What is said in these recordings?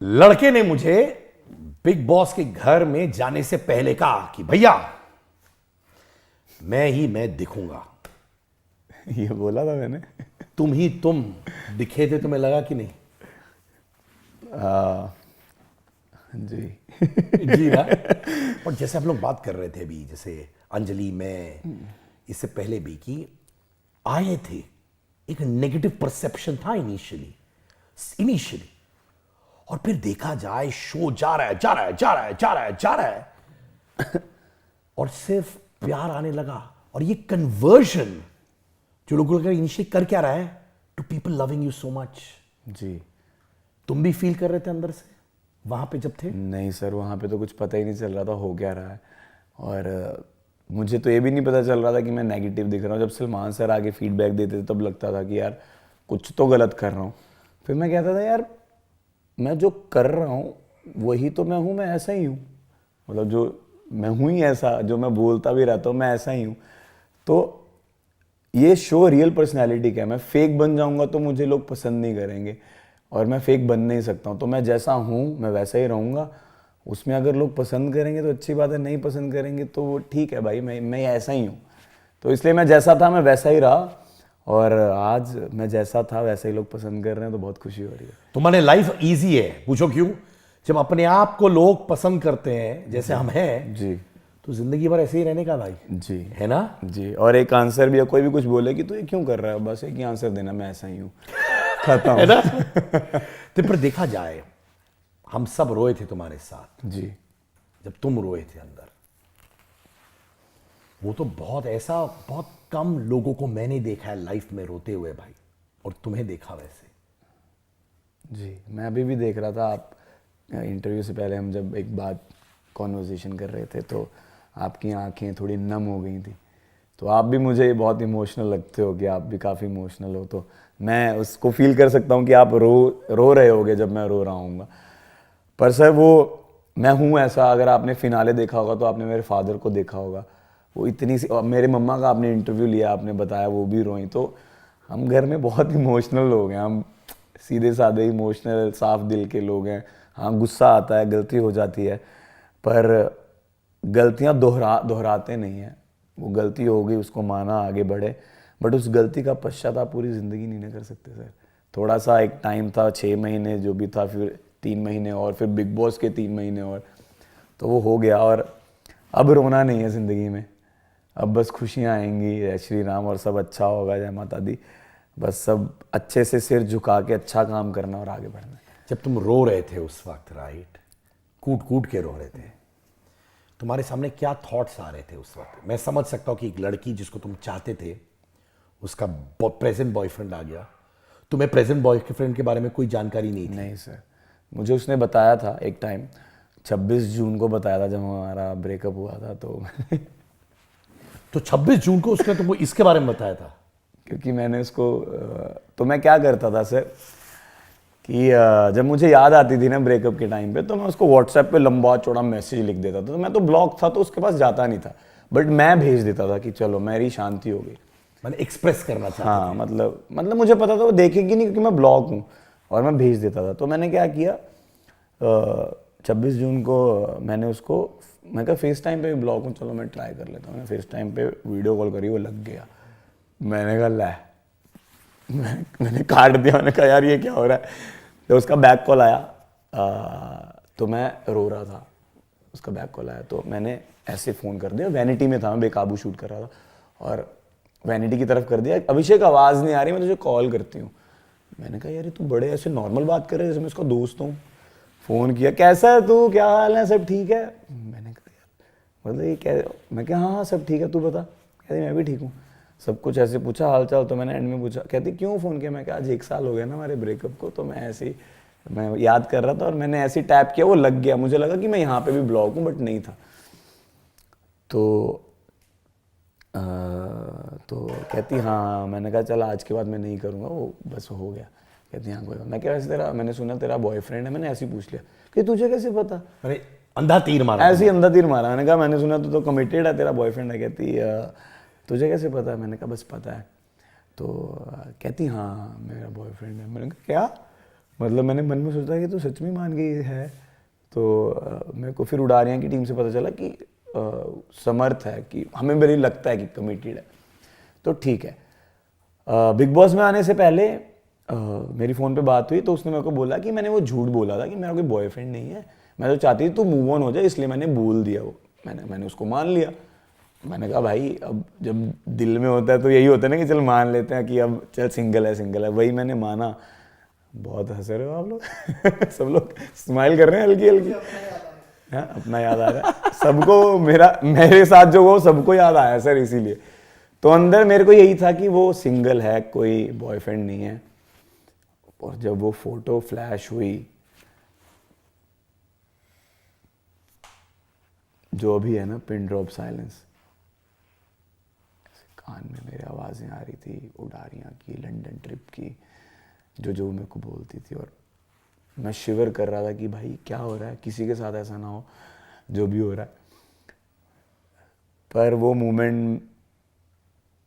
लड़के ने मुझे बिग बॉस के घर में जाने से पहले कहा कि भैया मैं दिखूंगा। ये बोला था मैंने। तुम दिखे थे, तुम्हें लगा कि नहीं? जी। जी ना। और जैसे हम लोग बात कर रहे थे अभी, जैसे अंजलि में इससे पहले भी कि आए थे, एक नेगेटिव परसेप्शन था इनिशियली, और फिर देखा जाए शो जा रहा है और सिर्फ प्यार आने लगा। और ये कन्वर्जन जो लोगों का इनिशियली कर क्या रहा है, two people loving you so much. जी। तुम भी फील कर रहे थे अंदर से वहां पे जब थे? नहीं सर, वहाँ पे तो कुछ पता ही नहीं चल रहा था हो क्या रहा है। और मुझे तो ये भी नहीं पता चल रहा था कि मैं नेगेटिव दिख रहा हूँ। जब सलमान सर आगे फीडबैक देते थे तब लगता था कि यार कुछ तो गलत कर रहा हूँ। फिर मैं कहता था यार मैं जो कर रहा हूँ वही तो मैं हूँ, मैं ऐसा ही हूँ। मतलब जो मैं हूँ ही ऐसा, जो मैं बोलता भी रहता हूँ मैं ऐसा ही हूँ। तो ये शो रियल पर्सनैलिटी का है। मैं फेक बन जाऊँगा तो मुझे लोग पसंद नहीं करेंगे, और मैं फेक बन नहीं सकता हूँ। तो मैं जैसा हूँ मैं वैसा ही रहूँगा। उसमें अगर लोग पसंद करेंगे तो अच्छी बात है, नहीं पसंद करेंगे तो वो ठीक है भाई, मैं ऐसा ही हूँ। तो इसलिए मैं जैसा था मैं वैसा ही रहा, और आज मैं जैसा था वैसा ही लोग पसंद कर रहे हैं तो बहुत खुशी हो रही है। तुम्हारे लाइफ इजी है, पूछो क्यों? जब अपने आप को लोग पसंद करते हैं जैसे हम हैं, जी तो जिंदगी भर ऐसे ही रहने का भाई, जी है ना? जी। और एक आंसर भी है, कोई भी कुछ बोले कि तू ये क्यों कर रहा है, बस एक ही आंसर देना, मैं ऐसा ही हूँ, खत्म। है ना? तो पर देखा जाए, हम सब रोए थे तुम्हारे साथ। जी जब तुम रोए थे अंदर, वो तो बहुत कम लोगों को मैंने देखा है लाइफ में रोते हुए भाई, और तुम्हें देखा वैसे। जी। मैं अभी भी देख रहा था, आप इंटरव्यू से पहले हम जब एक बात कॉन्वर्जेशन कर रहे थे तो आपकी आंखें थोड़ी नम हो गई थी। तो आप भी मुझे बहुत इमोशनल लगते हो, कि आप भी काफ़ी इमोशनल हो। तो मैं उसको फील कर सकता हूँ कि आप रो रहे होगे जब मैं रो रहा हूँगा। पर सर वो मैं हूँ ऐसा। अगर आपने फिनाले देखा होगा तो आपने मेरे फादर को देखा होगा, वो इतनी सी, और मेरे मम्मा का आपने इंटरव्यू लिया, आपने बताया वो भी रोई। तो हम घर में बहुत इमोशनल लोग हैं, हम सीधे साधे इमोशनल साफ दिल के लोग हैं। हाँ गुस्सा आता है, गलती हो जाती है, पर गलतियाँ दोहराते नहीं हैं। वो गलती हो गई, उसको माना, आगे बढ़े। बट उस गलती का पश्चाताप पूरी ज़िंदगी नहीं कर सकते सर। थोड़ा सा एक टाइम था, 6 महीने जो भी था, फिर 3 महीने और, फिर बिग बॉस के 3 महीने और, तो वो हो गया। और अब रोना नहीं है ज़िंदगी में, अब बस खुशियाँ आएंगी, जय श्री राम, और सब अच्छा होगा, जय माता दी। बस सब अच्छे से सिर झुका के अच्छा काम करना और आगे बढ़ना। जब तुम रो रहे थे उस वक्त, राइट, कूट कूट के रो रहे थे, तुम्हारे सामने क्या थॉट्स आ रहे थे उस वक्त? मैं समझ सकता हूं कि एक लड़की जिसको तुम चाहते थे, उसका प्रेजेंट बॉयफ्रेंड आ गया। तुम्हें प्रेजेंट बॉयफ्रेंड के बारे में कोई जानकारी नहीं थी? नहीं सर, मुझे उसने बताया था एक टाइम, 26 जून को बताया था जब हमारा ब्रेकअप हुआ था। तो 26 जून को उसने तुमको इसके बारे में बताया था? क्योंकि मैंने उसको तो मैं क्या करता था सर कि जब मुझे याद आती थी ना ब्रेकअप के टाइम पे, तो मैं उसको व्हाट्सएप पे लंबा चौड़ा मैसेज लिख देता था। तो मैं तो ब्लॉक था तो उसके पास जाता नहीं था, बट मैं भेज देता था कि चलो मेरी शांति हो गई। मैंने एक्सप्रेस करना चाहता हाँ मतलब मुझे पता था वो देखेगी नहीं क्योंकि मैं ब्लॉक हूँ, और मैं भेज देता था। तो मैंने क्या किया, 26 जून को मैंने उसको, मैं कहा फेस टाइम पे भी ब्लॉक हूँ, चलो मैं ट्राई कर लेता हूँ। मैंने फेस टाइम पे वीडियो कॉल करी, वो लग गया। मैंने कहा लै, मैंने काट दिया। मैंने कहा यार ये क्या हो रहा है। तो उसका बैक कॉल आया, तो मैं रो रहा था। उसका बैक कॉल आया तो मैंने ऐसे फ़ोन कर दिया, वैनिटी में था, मैं बेकाबू शूट कर रहा था, और वैनिटी की तरफ कर दिया, अभिषेक आवाज़ नहीं आ रही, मैं तुझे कॉल करती हूँ। मैंने कहा यार तू बड़े ऐसे नॉर्मल बात कर रहे हैं जैसे मैं उसका दोस्त हूँ। फ़ोन किया, कैसा है तू, क्या हाल है, सब ठीक है। मैंने कहा यार मतलब ये क्या, मैं क्या, हाँ हाँ सब ठीक है, तू बता। कहती मैं भी ठीक हूँ। सब कुछ ऐसे पूछा हाल चाल। तो मैंने एंड में पूछा, कहती क्यों फ़ोन किया। मैं कहा आज 1 साल हो गया ना हमारे ब्रेकअप को, तो मैं ऐसे ही मैं याद कर रहा था और मैंने ऐसे ही टैप किया, वो लग गया। मुझे लगा कि मैं यहाँ पे भी ब्लॉक हूँ, बट नहीं था। तो तो कहती हाँ। मैंने कहा चल आज के बाद मैं नहीं करूँगा, वो बस हो गया। कहती हाँ कोई बात। मैं क्या वैसे तेरा, मैंने सुना तेरा बॉयफ्रेंड है, मैंने ऐसे ही पूछ लिया कि तुझे कैसे पता। अरे अंधा तीर मारा ऐसे ही अंधा तीर मारा। मैंने कहा मैंने सुना तू तो कमिटेड है, तेरा बॉयफ्रेंड है। कहती तुझे कैसे पता है। मैंने कहा बस पता है। तो कहती हाँ मेरा बॉयफ्रेंड है। मैंने कहा क्या, मतलब मैंने मन में सोचा कि तो सच में मान गई है। तो मेरे को फिर उड़ारियाँ की टीम से पता चला कि समर्थ है, कि हमें भले लगता है कि कमिटेड है, तो ठीक है। बिग बॉस में आने से पहले मेरी फ़ोन पे बात हुई, तो उसने मेरे को बोला कि मैंने वो झूठ बोला था कि मेरा कोई बॉयफ्रेंड नहीं है, मैं तो चाहती थी तू मूव ऑन हो जाए, इसलिए मैंने बोल दिया। वो मैंने उसको मान लिया। मैंने कहा भाई अब जब दिल में होता है तो यही होता है ना कि चल मान लेते हैं कि अब चल सिंगल है। वही मैंने माना। बहुत हंस रहे हो आप लोग सब लोग स्माइल कर रहे हैं हल्की हल्की। हाँ, अपना याद आ रहा है सबको। मेरे साथ जो वो सबको याद आया सर, इसीलिए। तो अंदर मेरे को यही था कि वो सिंगल है, कोई बॉयफ्रेंड नहीं है। और जब वो फोटो फ्लैश हुई, जो भी है ना पिन ड्रॉप साइलेंस, कान में मेरे आवाज़ें आ रही थी उड़ारियाँ की, लंदन ट्रिप की, जो मेरे को बोलती थी। और मैं शिवर कर रहा था कि भाई क्या हो रहा है, किसी के साथ ऐसा ना हो जो भी हो रहा है। पर वो मोमेंट,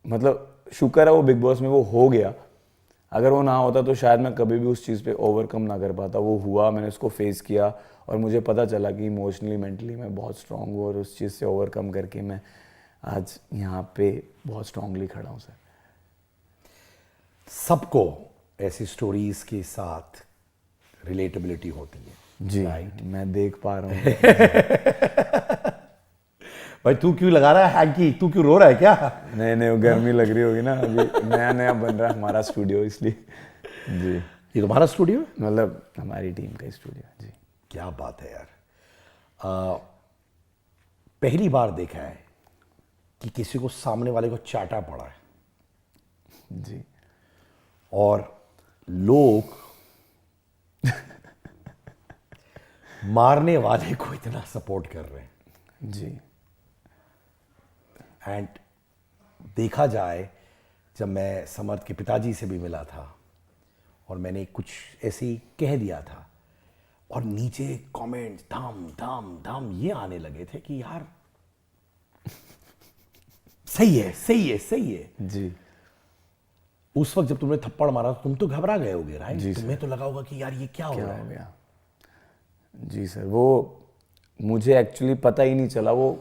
मतलब शुक्र है वो बिग बॉस में वो हो गया। अगर वो ना होता तो शायद मैं कभी भी उस चीज़ पे ओवरकम ना कर पाता। वो हुआ, मैंने उसको फेस किया और मुझे पता चला कि इमोशनली मेंटली मैं बहुत स्ट्रांग हूँ, और उस चीज़ से ओवरकम करके मैं आज यहाँ पे बहुत स्ट्रांगली खड़ा हूँ सर। सबको ऐसी स्टोरीज के साथ रिलेटेबिलिटी होती है जी, मैं देख पा रहा हूँ। भाई तू क्यों लगा रहा है हैंकी, तू क्यों रो रहा है क्या? नहीं, वो गर्मी लग रही होगी ना, अभी नया बन रहा है हमारा स्टूडियो, इसलिए। जी, ये तुम्हारा स्टूडियो है? मतलब हमारी टीम का स्टूडियो। जी, क्या बात है यार। पहली बार देखा है कि किसी को सामने वाले को चाटा पड़ा है, जी। और लोग मारने वाले को इतना सपोर्ट कर रहे हैं। जी। एंड देखा जाए, जब मैं समर्थ के पिताजी से भी मिला था और मैंने कुछ ऐसे ही कह दिया था, और नीचे कमेंट्स धम धम धम ये आने लगे थे कि यार सही है, सही है, सही है। जी। उस वक्त जब तुमने थप्पड़ मारा तुम तो घबरा गए होगे, राइट? जी तुम्हें तो लगा होगा कि यार ये क्या हो रहा है। गया? जी सर, वो मुझे एक्चुअली पता ही नहीं चला वो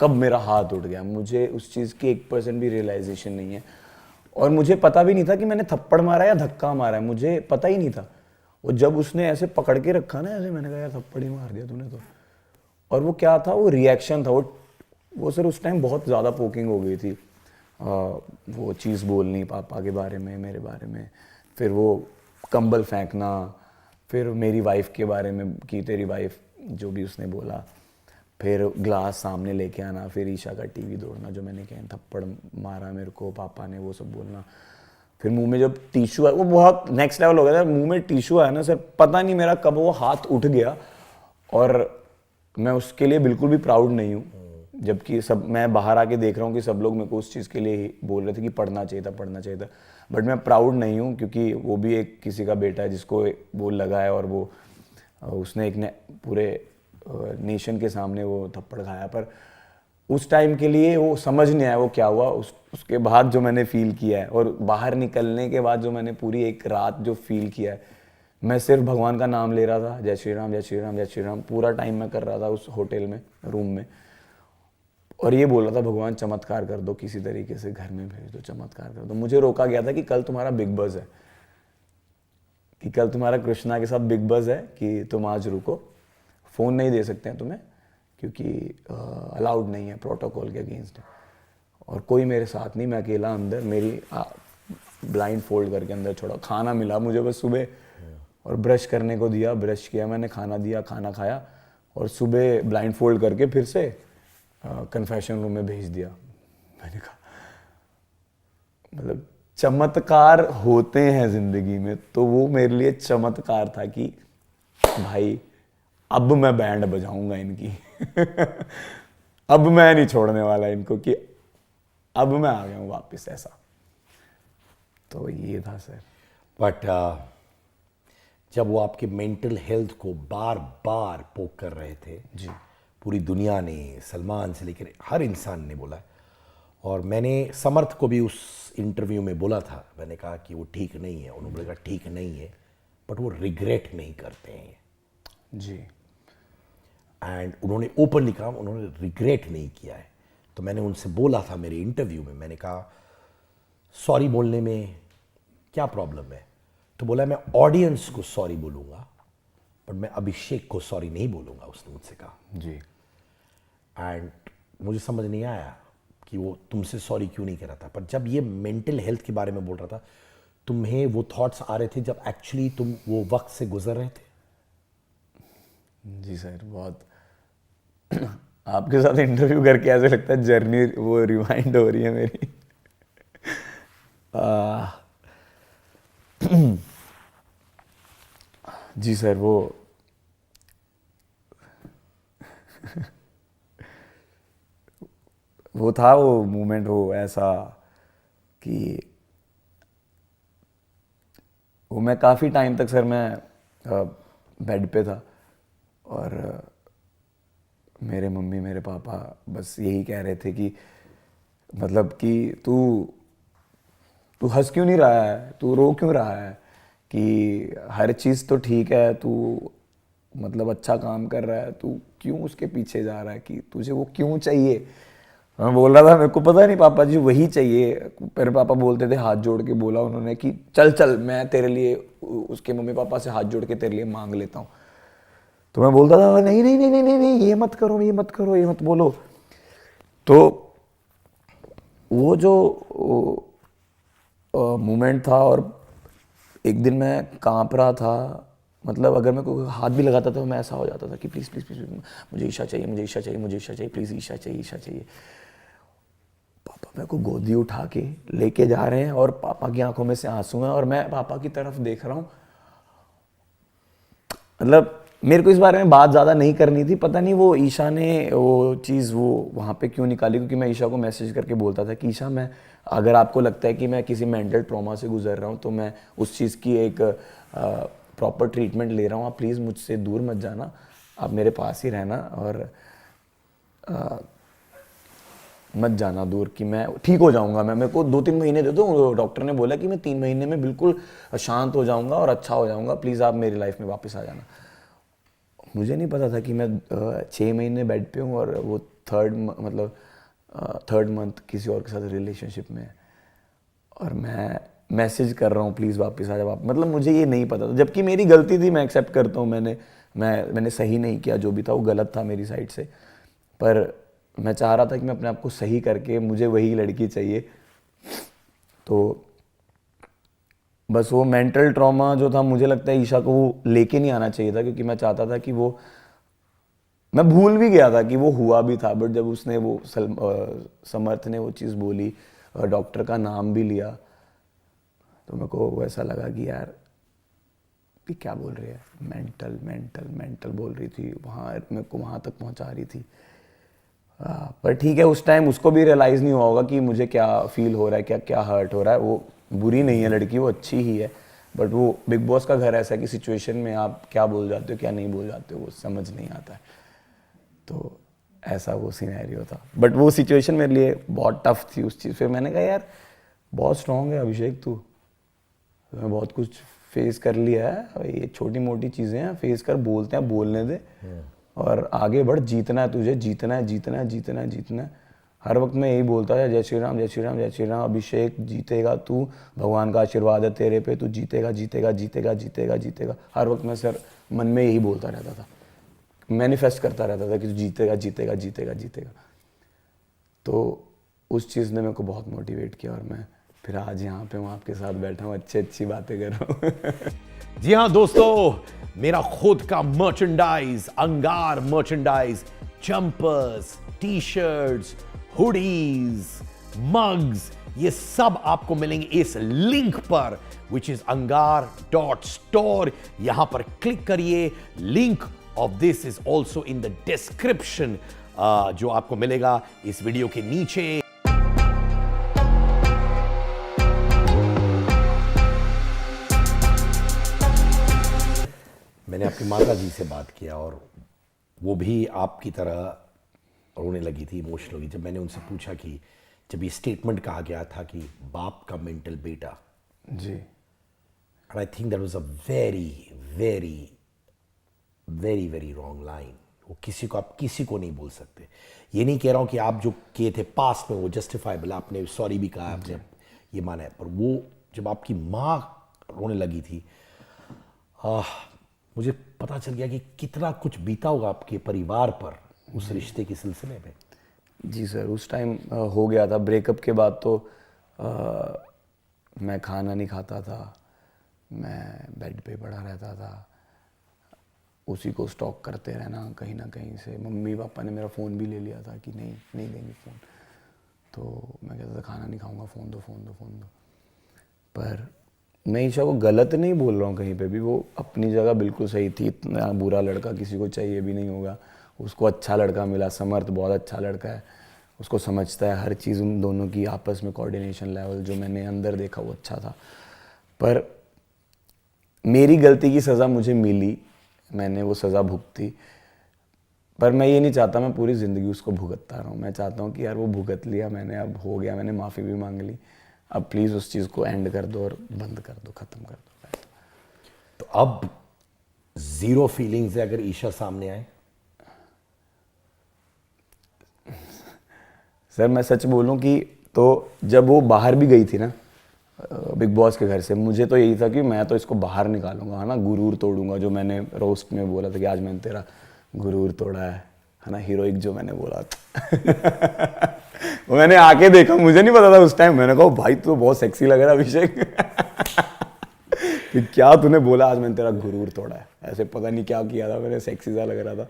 कब मेरा हाथ उठ गया। मुझे उस चीज़ की 1% भी रियलाइजेशन नहीं है, और मुझे पता भी नहीं था कि मैंने थप्पड़ मारा या धक्का मारा है, मुझे पता ही नहीं था। और जब उसने ऐसे पकड़ के रखा ना ऐसे, मैंने कहा यार थप्पड़ ही मार दिया तूने तो। और वो क्या था, वो रिएक्शन था। वो सर उस टाइम बहुत ज़्यादा पोकिंग हो गई थी। वो चीज़ बोलनी पापा के बारे में, मेरे बारे में, फिर वो कंबल फेंकना, फिर मेरी वाइफ के बारे में कि तेरी वाइफ जो भी उसने बोला, फिर ग्लास सामने लेके आना, फिर ईशा का टीवी तोड़ना जो मैंने कहा, थप्पड़ मारा मेरे को पापा ने, वो सब बोलना। फिर मुंह में जब टिश्यू आया, वो बहुत नेक्स्ट लेवल हो गया था। मुंह में टिश्यू आया ना सर, पता नहीं मेरा कब वो हाथ उठ गया, और मैं उसके लिए बिल्कुल भी प्राउड नहीं हूँ। जबकि मैं बाहर आके देख रहा हूँ कि सब लोग मेरे को उस चीज़ के लिए ही बोल रहे थे कि पढ़ना चाहिए था। बट मैं प्राउड नहीं हूँ, क्योंकि वो भी एक किसी का बेटा है जिसको वो लगा है, और वो उसने एक पूरे नेशन के सामने वो थप्पड़ खाया। पर उस टाइम के लिए वो समझ नहीं आया वो क्या हुआ। उसके बाद जो मैंने फील किया है, और बाहर निकलने के बाद जो मैंने पूरी एक रात जो फील किया है, मैं सिर्फ भगवान का नाम ले रहा था, जय श्री राम, जय श्री राम, जय श्री राम, पूरा टाइम मैं कर रहा था उस होटल में, रूम में। और ये बोल रहा था भगवान चमत्कार कर दो, किसी तरीके से घर में भेज दो, चमत्कार कर दो। मुझे रोका गया था कि कल तुम्हारा बिग बज़ है, कि कल तुम्हारा कृष्णा के साथ बिग बज़ है, कि तुम आज रुको, फ़ोन नहीं दे सकते हैं तुम्हें क्योंकि अलाउड नहीं है, प्रोटोकॉल के अगेंस्ट है। और कोई मेरे साथ नहीं, मैं अकेला अंदर, मेरी ब्लाइंड फोल्ड करके अंदर छोड़ा। खाना मिला मुझे बस सुबह, और ब्रश करने को दिया, ब्रश किया मैंने, खाना दिया, खाना खाया, और सुबह ब्लाइंड फोल्ड करके फिर से कन्फेशन रूम में भेज दिया। मैंने कहा मतलब चमत्कार होते हैं ज़िंदगी में, तो वो मेरे लिए चमत्कार था कि भाई अब मैं बैंड बजाऊंगा इनकी अब मैं नहीं छोड़ने वाला इनको, कि अब मैं आ गया हूँ वापस, ऐसा। तो ये था सर। बट जब वो आपके मेंटल हेल्थ को बार बार पोक कर रहे थे, जी, पूरी दुनिया ने, सलमान से लेकर हर इंसान ने बोला, और मैंने समर्थ को भी उस इंटरव्यू में बोला था, मैंने कहा कि वो ठीक नहीं है, उन्होंने बोला ठीक नहीं है, बट वो रिग्रेट नहीं करते हैं। जी। एंड उन्होंने ओपनली कहा उन्होंने रिग्रेट नहीं किया है। तो मैंने उनसे बोला था मेरे इंटरव्यू में, मैंने कहा सॉरी बोलने में क्या प्रॉब्लम है? तो बोला मैं ऑडियंस को सॉरी बोलूंगा बट मैं अभिषेक को सॉरी नहीं बोलूंगा, उसने मुझसे कहा। जी। एंड मुझे समझ नहीं आया कि वो तुमसे सॉरी क्यों नहीं कह रहा था। पर जब ये मेंटल हेल्थ के बारे में बोल रहा था, तुम्हें वो थॉट्स आ रहे थे जब एक्चुअली तुम वो वक्त से गुजर रहे थे? जी सर, बहुत आपके साथ इंटरव्यू करके ऐसे लगता है जर्नी वो रिवाइंड हो रही है मेरी। जी सर, वो था वो मोमेंट, वो ऐसा कि वो मैं काफ़ी टाइम तक सर मैं बेड पे था और मेरे मम्मी मेरे पापा बस यही कह रहे थे कि मतलब कि तू हंस क्यों नहीं रहा है, तू रो क्यों रहा है, कि हर चीज़ तो ठीक है, तू मतलब अच्छा काम कर रहा है, तू क्यों उसके पीछे जा रहा है, कि तुझे वो क्यों चाहिए। मैं बोल रहा था मेरे को पता नहीं पापा जी वही चाहिए। मेरे पापा बोलते थे, हाथ जोड़ के बोला उन्होंने कि चल चल मैं तेरे लिए, उसके मम्मी पापा से हाथ जोड़ के तेरे लिए मांग लेता हूँ। तो मैं बोलता था नहीं नहीं नहीं नहीं नहीं नहीं, ये मत करो, ये मत करो, ये मत बोलो। तो वो जो मोमेंट था, और एक दिन मैं कांप रहा था, मतलब अगर मैं कोई हाथ भी लगाता था तो मैं ऐसा हो जाता था कि प्लीज़ प्लीज़ प्लीज़ मुझे ईशा चाहिए, मुझे ईशा चाहिए, मुझे ईशा चाहिए, प्लीज़ ईशा चाहिए, ईशा चाहिए। पापा मेरे को गोदी उठा के लेके जा रहे हैं और पापा की आंखों में से आंसू हैं और मैं पापा की तरफ देख रहा हूँ। मतलब मेरे को इस बारे में बात ज़्यादा नहीं करनी थी, पता नहीं वो ईशा ने वो चीज़ वो वहाँ पे क्यों निकाली, क्योंकि मैं ईशा को मैसेज करके बोलता था कि ईशा, मैं अगर आपको लगता है कि मैं किसी मेंटल ट्रॉमा से गुजर रहा हूँ तो मैं उस चीज़ की एक प्रॉपर ट्रीटमेंट ले रहा हूँ, आप प्लीज़ मुझसे दूर मत जाना, आप मेरे पास ही रहना और मत जाना दूर, कि मैं ठीक हो जाऊंगा। मैं मेरे को 2-3 महीने दे दो, डॉक्टर ने बोला कि मैं 3 महीने में बिल्कुल शांत हो जाऊंगा और अच्छा हो जाऊंगा, प्लीज़ आप मेरी लाइफ में वापस आ जाना। मुझे नहीं पता था कि मैं 6 महीने बेड पे हूँ और वो थर्ड मंथ किसी और के साथ रिलेशनशिप में है और मैं मैसेज कर रहा हूँ प्लीज़ वापस आ जाओ। मतलब मुझे ये नहीं पता था, जबकि मेरी गलती थी, मैं एक्सेप्ट करता हूँ, मैंने सही नहीं किया, जो भी था वो गलत था मेरी साइड से, पर मैं चाह रहा था कि मैं अपने आप को सही करके मुझे वही लड़की चाहिए। तो बस वो मेंटल ट्रॉमा जो था, मुझे लगता है ईशा को वो लेके नहीं आना चाहिए था, क्योंकि मैं चाहता था कि वो, मैं भूल भी गया था कि वो हुआ भी था, बट जब उसने वो समर्थ ने वो चीज़ बोली, डॉक्टर का नाम भी लिया, तो मेरे को वैसा लगा कि यार ये क्या बोल रही है, मेंटल मेंटल मेंटल बोल रही थी, वहाँ मेरे को वहाँ तक पहुँचा रही थी। पर ठीक है, उस टाइम उसको भी रियलाइज़ नहीं हुआ होगा कि मुझे क्या फील हो रहा है, क्या क्या हर्ट हो रहा है। वो बुरी नहीं है लड़की, वो अच्छी ही है, बट वो बिग बॉस का घर ऐसा है कि सिचुएशन में आप क्या बोल जाते हो क्या नहीं बोल जाते हो वो समझ नहीं आता है। तो ऐसा वो सिनेरियो था, बट वो सिचुएशन मेरे लिए बहुत टफ थी उस चीज़। फिर मैंने कहा यार बहुत स्ट्रांग है अभिषेक तू, मैं बहुत कुछ फेस कर लिया है, ये छोटी मोटी चीज़ें हैं, फेस कर, बोलते हैं बोलने दे और आगे बढ़, जीतना है तुझे, जीतना है, जीतना है, जीतना है, जीतना है। हर वक्त मैं यही बोलता है, जय श्री राम, जय श्री राम, जय श्री राम, अभिषेक जीतेगा तू, भगवान का आशीर्वाद है तेरे पे, तू जीतेगा जीतेगा जीतेगा जीतेगा जीतेगा। हर वक्त मैं सर मन में यही बोलता रहता था, मैनिफेस्ट करता रहता था कि तू जीतेगा जीतेगा जीतेगा जीतेगा। तो उस चीज़ ने मेरे को बहुत मोटिवेट किया और मैं फिर आज यहाँ पे हूँ, आपके साथ बैठा हूँ, अच्छी बातें कर रहा हूँ। जी हाँ दोस्तों, मेरा खुद का मर्चेंडाइज, अंगार merchandise, jumpers, T shirts, hoodies, mugs, ये सब आपको मिलेंगे इस लिंक पर विच इज angar.store। यहां पर क्लिक करिए, link of this is also in the description, जो आपको मिलेगा इस वीडियो के नीचे। मैंने आपकी माता जी से बात किया और वो भी आपकी तरह रोने लगी थी, इमोशनल हो गई जब मैंने उनसे पूछा कि जब ये स्टेटमेंट कहा गया था कि बाप का मेंटल बेटा, जी And I think that was a very, very, very, very wrong line. वो किसी को, आप किसी को नहीं बोल सकते. ये नहीं कह रहा हूँ कि आप जो किए थे पास्ट में वो जस्टिफाइबल, आपने सॉरी भी कहा, आपने ये माना है, पर वो जब आपकी माँ रोने लगी थी, मुझे पता चल गया कि कितना कुछ बीता होगा आपके परिवार पर उस रिश्ते के सिलसिले में. जी सर, उस टाइम हो गया था ब्रेकअप के बाद. तो मैं खाना नहीं खाता था, मैं बेड पे पड़ा रहता था, उसी को स्टॉक करते रहना कहीं ना कहीं से. मम्मी पापा ने मेरा फ़ोन भी ले लिया था कि नहीं देंगे फ़ोन. तो मैं कहता था खाना नहीं खाऊंगा, फ़ोन दो. पर मैं ईशा को गलत नहीं बोल रहा हूँ कहीं पे भी, वो अपनी जगह बिल्कुल सही थी. इतना बुरा लड़का किसी को चाहिए भी नहीं होगा. उसको अच्छा लड़का मिला, समर्थ बहुत अच्छा लड़का है, उसको समझता है हर चीज़. उन दोनों की आपस में कोऑर्डिनेशन लेवल जो मैंने अंदर देखा वो अच्छा था. पर मेरी गलती की सज़ा मुझे मिली, मैंने वो सज़ा भुगती. पर मैं ये नहीं चाहता मैं पूरी ज़िंदगी उसको भुगतता रहा हूँ. मैं चाहता हूँ कि यार वो भुगत लिया मैंने, अब हो गया, मैंने माफ़ी भी मांग ली, अब प्लीज़ उस चीज़ को एंड कर दो और बंद कर दो, ख़त्म कर दो. तो अब जीरो फीलिंग्स है अगर ईशा सामने आए? सर मैं सच बोलूं कि तो जब वो बाहर भी गई थी ना बिग बॉस के घर से, मुझे तो यही था कि मैं तो इसको बाहर निकालूंगा, है ना, गुरूर तोड़ूंगा. जो मैंने रोस्ट में बोला था कि आज मैंने तेरा गुरूर तोड़ा है ना, हीरोइक जो मैंने बोला था. वो मैंने आके देखा, मुझे नहीं पता था उस टाइम. मैंने कहा भाई तू बहुत सेक्सी लग रहा है अभिषेक. कि क्या तूने बोला, आज मैंने तेरा गुरूर तोड़ा है. ऐसे पता नहीं क्या किया था मैंने, सेक्सी सा लग रहा था.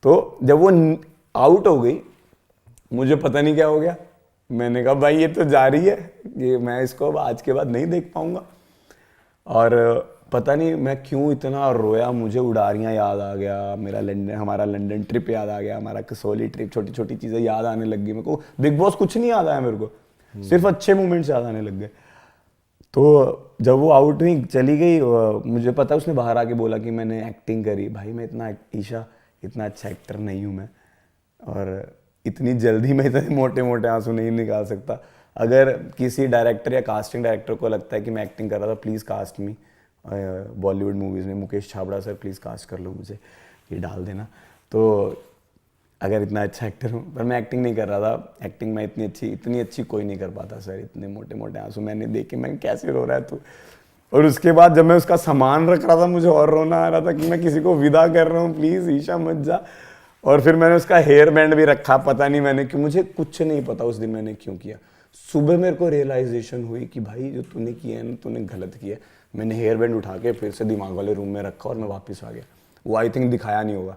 तो जब वो आउट हो गई, मुझे पता नहीं क्या हो गया. मैंने कहा भाई ये तो जारी है, ये मैं इसको अब आज के बाद नहीं देख पाऊंगा. और पता नहीं मैं क्यों इतना रोया. मुझे उडारियाँ याद आ गया, हमारा लंदन ट्रिप याद आ गया, हमारा कसौली ट्रिप, छोटी छोटी चीज़ें याद आने लग गई. मेरे को बिग बॉस कुछ नहीं याद आया मेरे को, सिर्फ अच्छे मोमेंट्स याद आने लग गए. तो जब वो आउट हुई चली गई, मुझे पता उसने बाहर आके बोला कि मैंने एक्टिंग करी. भाई मैं ईशा इतना अच्छा एक्टर नहीं हूँ मैं, और इतनी जल्दी मैं इतने मोटे मोटे आंसू नहीं निकाल सकता. अगर किसी डायरेक्टर या कास्टिंग डायरेक्टर को लगता है कि मैं एक्टिंग कर रहा था, please cast me Bollywood movies में. Mukesh Chhabra sir please cast कर लो मुझे, ये डाल देना. तो अगर इतना अच्छा एक्टर हूँ, पर मैं एक्टिंग नहीं कर रहा था. एक्टिंग में इतनी अच्छी कोई नहीं कर पाता सर. इतने मोटे मोटे आंसू मैंने देखे, मैं कैसे रो रहा है तू. और उसके बाद जब मैं उसका सामान रख रहा था, मुझे और रोना आ रहा था कि मैं किसी को विदा कर रहा हूँ, प्लीज़ ईशा मत जा. और फिर मैंने उसका हेयर बैंड भी रखा, पता नहीं मैंने क्यों, मुझे कुछ नहीं पता उस दिन मैंने क्यों किया. सुबह मेरे को रियलाइजेशन हुई कि भाई जो तूने किया है ना, तूने गलत किया. मैंने हेयर बैंड उठा के फिर से दिमाग वाले रूम में रखा और मैं वापस आ गया. वो आई थिंक दिखाया नहीं होगा,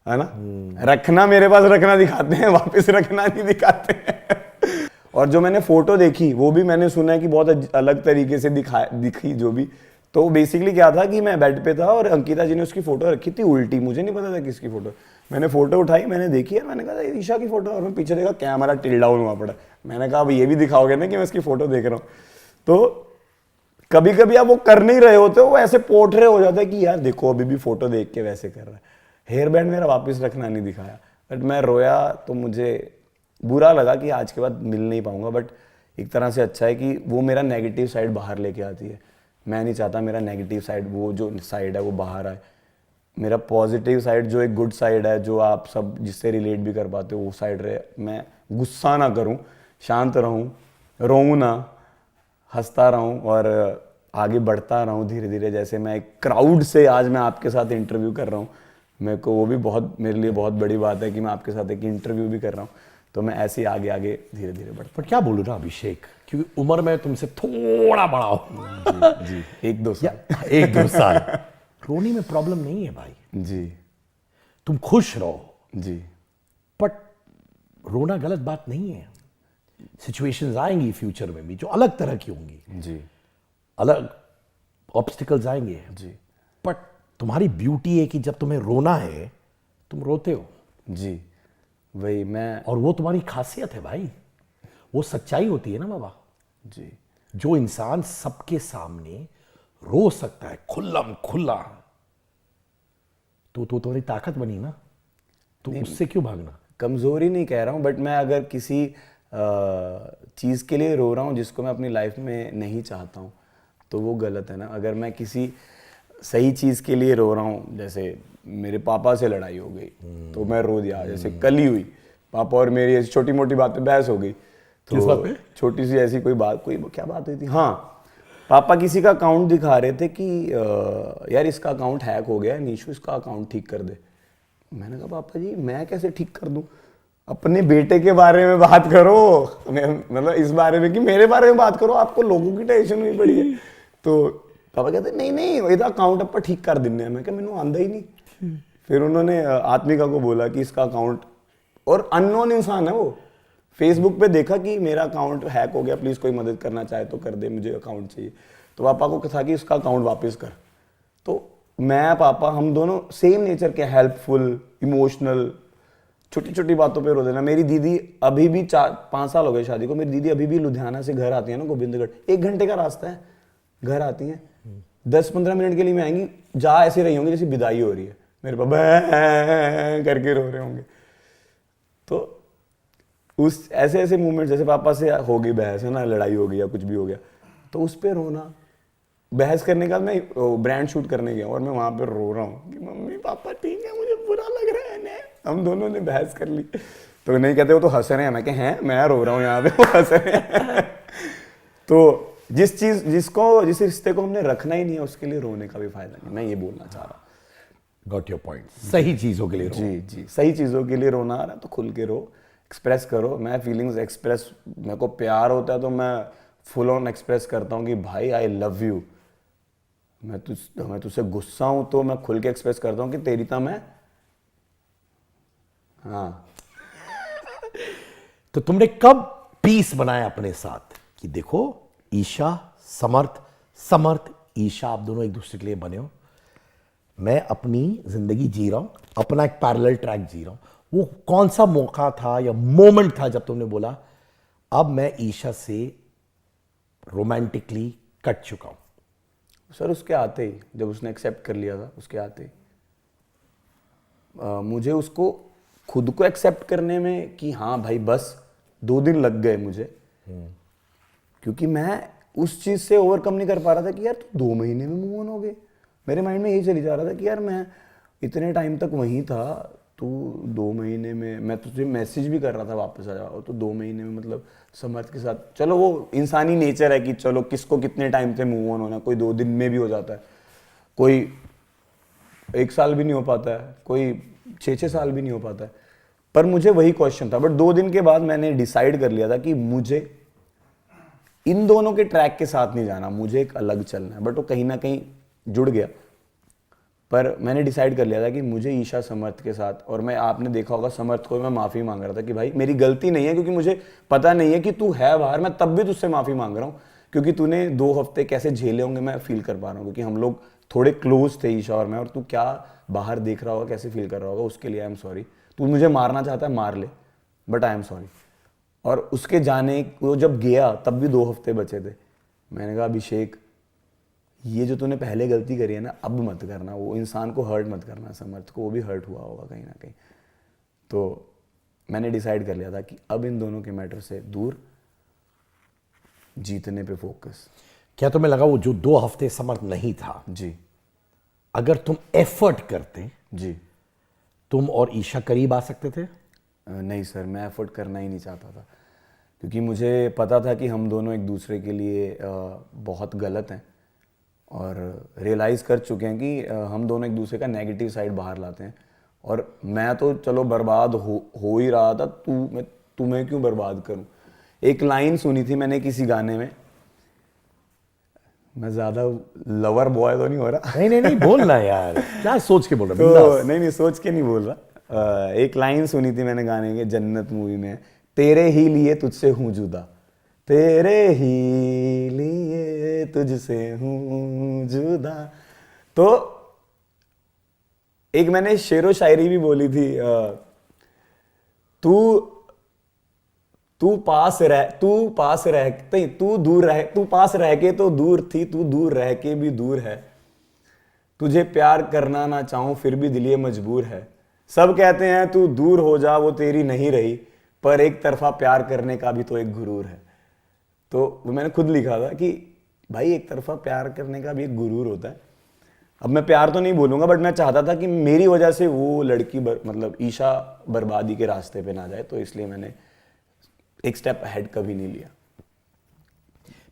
है ना. रखना मेरे पास रखना दिखाते हैं, वापस रखना नहीं दिखाते हैं. और जो मैंने फोटो देखी वो भी मैंने सुना है कि बहुत अलग तरीके से दिखी जो भी. तो बेसिकली क्या था कि मैं बेड पे था और अंकिता जी ने उसकी फोटो रखी थी उल्टी, मुझे नहीं पता था किसकी फोटो. मैंने फोटो उठाई, मैंने देखी और मैंने कहा ईशा की फोटो, और मैं पीछे देखा कैमरा टिल डाउन हुआ पड़ा. मैंने कहा अब ये भी दिखाओगे ना कि मैं इसकी फोटो देख रहा हूँ. तो कभी कभी आप वो कर नहीं रहे होते, वो ऐसे पोर्ट्रे हो जाता है कि यार देखो अभी भी फोटो देख के वैसे कर रहा है. हेयर बैंड मेरा वापस रखना नहीं दिखाया. बट मैं रोया तो मुझे बुरा लगा कि आज के बाद मिल नहीं पाऊंगा. बट एक तरह से अच्छा है कि वो मेरा नेगेटिव साइड बाहर लेके आती है. मैं नहीं चाहता मेरा नेगेटिव साइड, वो जो साइड है वो बाहर आए. मेरा पॉजिटिव साइड जो एक गुड साइड है, जो आप सब जिससे रिलेट भी कर पाते हो, वो साइड रहे. मैं गुस्सा ना करूं, शांत रहूं, रोऊं ना, हंसता रहूं और आगे बढ़ता रहूं धीरे धीरे. जैसे मैं एक क्राउड से आज मैं आपके साथ इंटरव्यू कर रहा हूं, मेरे को वो भी बहुत, मेरे लिए बहुत बड़ी बात है कि मैं आपके साथ एक इंटरव्यू भी कर रहा हूं. तो मैं ऐसे ही आगे आगे धीरे धीरे बढ़ता. पर क्या बोलूँ ना अभिषेक, क्योंकि उम्र में तुमसे थोड़ा बड़ा हूँ. जी 1-2 साल. 1-2 साल. रोने में प्रॉब्लम नहीं है भाई जी. तुम खुश रहो जी. बट रोना गलत बात नहीं है. सिचुएशंस आएंगी फ्यूचर में भी जो अलग तरह की होंगी जी. अलग ऑब्स्टिकल्स आएंगे जी. बट तुम्हारी ब्यूटी है कि जब तुम्हें रोना है तुम रोते हो. जी वही मैं. और वो तुम्हारी खासियत है भाई, वो सच्चाई होती है ना बाबा. जी. जो इंसान सबके सामने रो सकता है खुल्लम खुल्ला, तो तुम्हारी ताकत बनी ना. तो उससे क्यों भागना. कमजोरी नहीं कह रहा हूँ, बट मैं अगर किसी चीज़ के लिए रो रहा हूँ जिसको मैं अपनी लाइफ में नहीं चाहता हूँ, तो वो गलत है ना। अगर मैं किसी सही चीज़ के लिए रो रहा हूँ, जैसे मेरे पापा से लड़ाई हो गई तो मैं रो दिया, जैसे कल ही हुई पापा और मेरी ऐसी छोटी मोटी बात पे बहस हो गई, किस बात पे? छोटी सी ऐसी कोई बात, कोई क्या बात हुई थी, हाँ पापा किसी का अकाउंट दिखा रहे थे कि यार इसका अकाउंट हैक हो गया है, नीशू इसका अकाउंट ठीक कर दे। मैंने कहा पापा जी मैं कैसे ठीक कर दूं, अपने बेटे के बारे में बात करो, मतलब इस बारे में कि मेरे बारे में बात करो, आपको लोगों की टेंशन हुई पड़ी है। तो पापा कहते नहीं नहीं ਇਹਦਾ अकाउंट ਆਪਾਂ ठीक कर ਦਿੰਨੇ ਆ। मैं क्या मैंने आंदा ही नहीं। फिर उन्होंने आत्मिका को बोला कि इसका अकाउंट, और अननोन इंसान है वो, फेसबुक पे देखा कि मेरा अकाउंट हैक हो गया, प्लीज़ कोई मदद करना चाहे तो कर दे, मुझे अकाउंट चाहिए। तो पापा को कहा कि इसका अकाउंट वापस कर। तो मैं पापा हम दोनों सेम नेचर के, हेल्पफुल, इमोशनल, छोटी छोटी बातों पे रो देना। मेरी दीदी अभी भी 4-5 साल हो गए शादी को, मेरी दीदी अभी भी लुधियाना से घर आती है ना, गोविंदगढ़ 1 घंटे का रास्ता है, घर आती हैं 10-15 मिनट के लिए मैं आएंगी, जा ऐसे रही होंगी जैसे विदाई हो रही है, मेरे पापा करके रो रहे होंगे। तो उस ऐसे ऐसे मूवमेंट, जैसे पापा से हो गई बहस है ना, लड़ाई हो गई या कुछ भी हो गया, तो उस पर रोना। बहस करने का मैं ब्रांड शूट करने गया और मैं वहां पर रो रहा हूँ कि मम्मी पापा ठीक है, मुझे बुरा लग रहा है ना, हम दोनों ने बहस कर ली। तो नहीं कहते वो तो हंस रहे हैं, मैं कह हैं मैं रो रहा हूँ यहाँ पे, वो हंस रहे हैं। तो जिस रिश्ते को हमने रखना ही नहीं है उसके लिए रोने का भी फायदा नहीं, मैं ये बोलना चाह रहा हूँ। Got your point. सही चीजों के लिए रो। जी जी, सही चीज़ों के लिए रोना आ रहा है तो खुल के रो, एक्सप्रेस करो। मैं फीलिंग्स एक्सप्रेस, मेरे को प्यार होता है तो मैं फुल ऑन एक्सप्रेस करता हूँ कि भाई आई लव यू। मैं तुझसे गुस्सा हूँ तो मैं खुल के एक्सप्रेस करता हूँ कि तेरी ता मैं, हाँ। तो तुमने कब पीस बनाया अपने साथ कि देखो ईशा समर्थ, समर्थ ईशा, आप दोनों एक दूसरे के लिए बने हो, मैं अपनी जिंदगी जी रहा हूं, अपना एक पैरेलल ट्रैक जी रहा हूं। वो कौन सा मौका था या मोमेंट था जब तुमने बोला अब मैं ईशा से रोमांटिकली कट चुका हूं? सर उसके आते ही, जब उसने एक्सेप्ट कर लिया था उसके आते ही मुझे उसको खुद को एक्सेप्ट करने में कि हाँ भाई बस 2 दिन लग गए मुझे, क्योंकि मैं उस चीज़ से ओवरकम नहीं कर पा रहा था कि यार तू 2 महीने में मूव ऑन हो गए। मेरे माइंड में यही चली जा रहा था कि यार मैं इतने टाइम तक वहीं था, तू 2 महीने में, मैं तुझे मैसेज भी कर रहा था वापस आ जाओ, तो 2 महीने में मतलब समर्थ के साथ, चलो वो इंसानी नेचर है कि चलो किसको कितने टाइम से मूव ऑन होना, कोई 2 दिन में भी हो जाता है, कोई 1 साल भी नहीं हो पाता है, कोई 6-6 साल भी नहीं हो पाता है। पर मुझे वही क्वेश्चन था। बट 2 दिन के बाद मैंने डिसाइड कर लिया था कि मुझे इन दोनों के ट्रैक के साथ नहीं जाना, मुझे एक अलग चलना है। बट वो कहीं ना कहीं जुड़ गया। पर मैंने डिसाइड कर लिया था कि मुझे ईशा समर्थ के साथ, और मैं, आपने देखा होगा समर्थ को मैं माफ़ी मांग रहा था कि भाई मेरी गलती नहीं है, क्योंकि मुझे पता नहीं है कि तू है बाहर, मैं तब भी तुझसे माफ़ी मांग रहा हूँ, क्योंकि तूने 2 हफ्ते कैसे झेले होंगे मैं फील कर पा रहा हूँ, क्योंकि हम लोग थोड़े क्लोज थे ईशा और मैं, और तू क्या बाहर देख रहा होगा, कैसे फील कर रहा होगा, उसके लिए आई एम सॉरी। तू मुझे मारना चाहता है मार ले, बट आई एम सॉरी। और उसके जाने, वो जब गया तब भी 2 हफ्ते बचे थे। मैंने कहा अभिषेक ये जो तूने पहले गलती करी है ना, अब मत करना, वो इंसान को हर्ट मत करना, समर्थ को वो भी हर्ट हुआ होगा कहीं ना कहीं। तो मैंने डिसाइड कर लिया था कि अब इन दोनों के मैटर से दूर, जीतने पे फोकस। क्या तुम्हें लगा वो जो 2 हफ्ते समर्थ नहीं था, जी अगर तुम एफर्ट करते जी, तुम और ईशा करीब आ सकते थे? नहीं सर, मैं एफर्ट करना ही नहीं चाहता था, क्योंकि मुझे पता था कि हम दोनों एक दूसरे के लिए बहुत गलत हैं, और रियलाइज़ कर चुके हैं कि हम दोनों एक दूसरे का नेगेटिव साइड बाहर लाते हैं। और मैं तो चलो बर्बाद हो ही रहा था, तुम्हें क्यों बर्बाद करूं। एक लाइन सुनी थी मैंने किसी गाने में, मैं ज़्यादा लवर बॉय तो नहीं हो रहा, नहीं नहीं नहीं बोलना यार, क्या सोच के बोल रहा? तो नहीं सोच के नहीं बोल रहा। एक लाइन सुनी थी मैंने गाने के, जन्नत मूवी में, तेरे ही लिए तुझसे हूँ जुदा, तेरे ही लिए तुझसे हूँ जुदा। तो एक मैंने शेरो शायरी भी बोली थी, तू पास रह के तो दूर थी, तू दूर रह के भी दूर है, तुझे प्यार करना ना चाहूं फिर भी दिल ये मजबूर है, सब कहते हैं तू दूर हो जा वो तेरी नहीं रही, पर एक तरफा प्यार करने का भी तो एक गुरूर है। तो वो मैंने खुद लिखा था कि भाई एक तरफा प्यार करने का भी एक गुरूर होता है। अब मैं प्यार तो नहीं बोलूंगा, बट मैं चाहता था कि मेरी वजह से वो लड़की मतलब ईशा बर्बादी के रास्ते पे ना जाए, तो इसलिए मैंने एक स्टेप अहेड कभी नहीं लिया।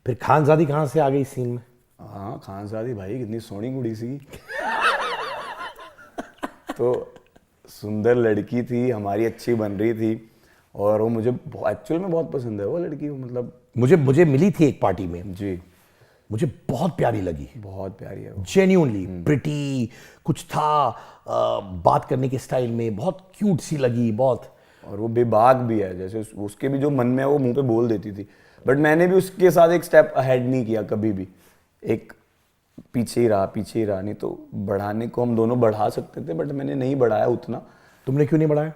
फिर खानजादी कहाँ से आ गई सीन में? हाँ, खानजादी भाई कितनी सोहनी कुड़ी सी। तो सुंदर लड़की थी, हमारी अच्छी बन रही थी, और वो मुझे एक्चुअल में बहुत पसंद है वो लड़की। मतलब मुझे मिली थी एक पार्टी में जी, मुझे बहुत प्यारी लगी, बहुत प्यारी है वो। जेन्यूनली प्रिटी कुछ था, बात करने के स्टाइल में बहुत क्यूट सी लगी बहुत। और वो बेबाक भी है, जैसे उसके भी जो मन में है वो मुंह पे बोल देती थी, बट मैंने भी उसके साथ एक स्टेप अहेड नहीं किया कभी भी, एक पीछे ही रहा। नहीं तो बढ़ाने को हम दोनों बढ़ा सकते थे, बट मैंने नहीं बढ़ाया उतना। तुमने क्यों नहीं बढ़ाया?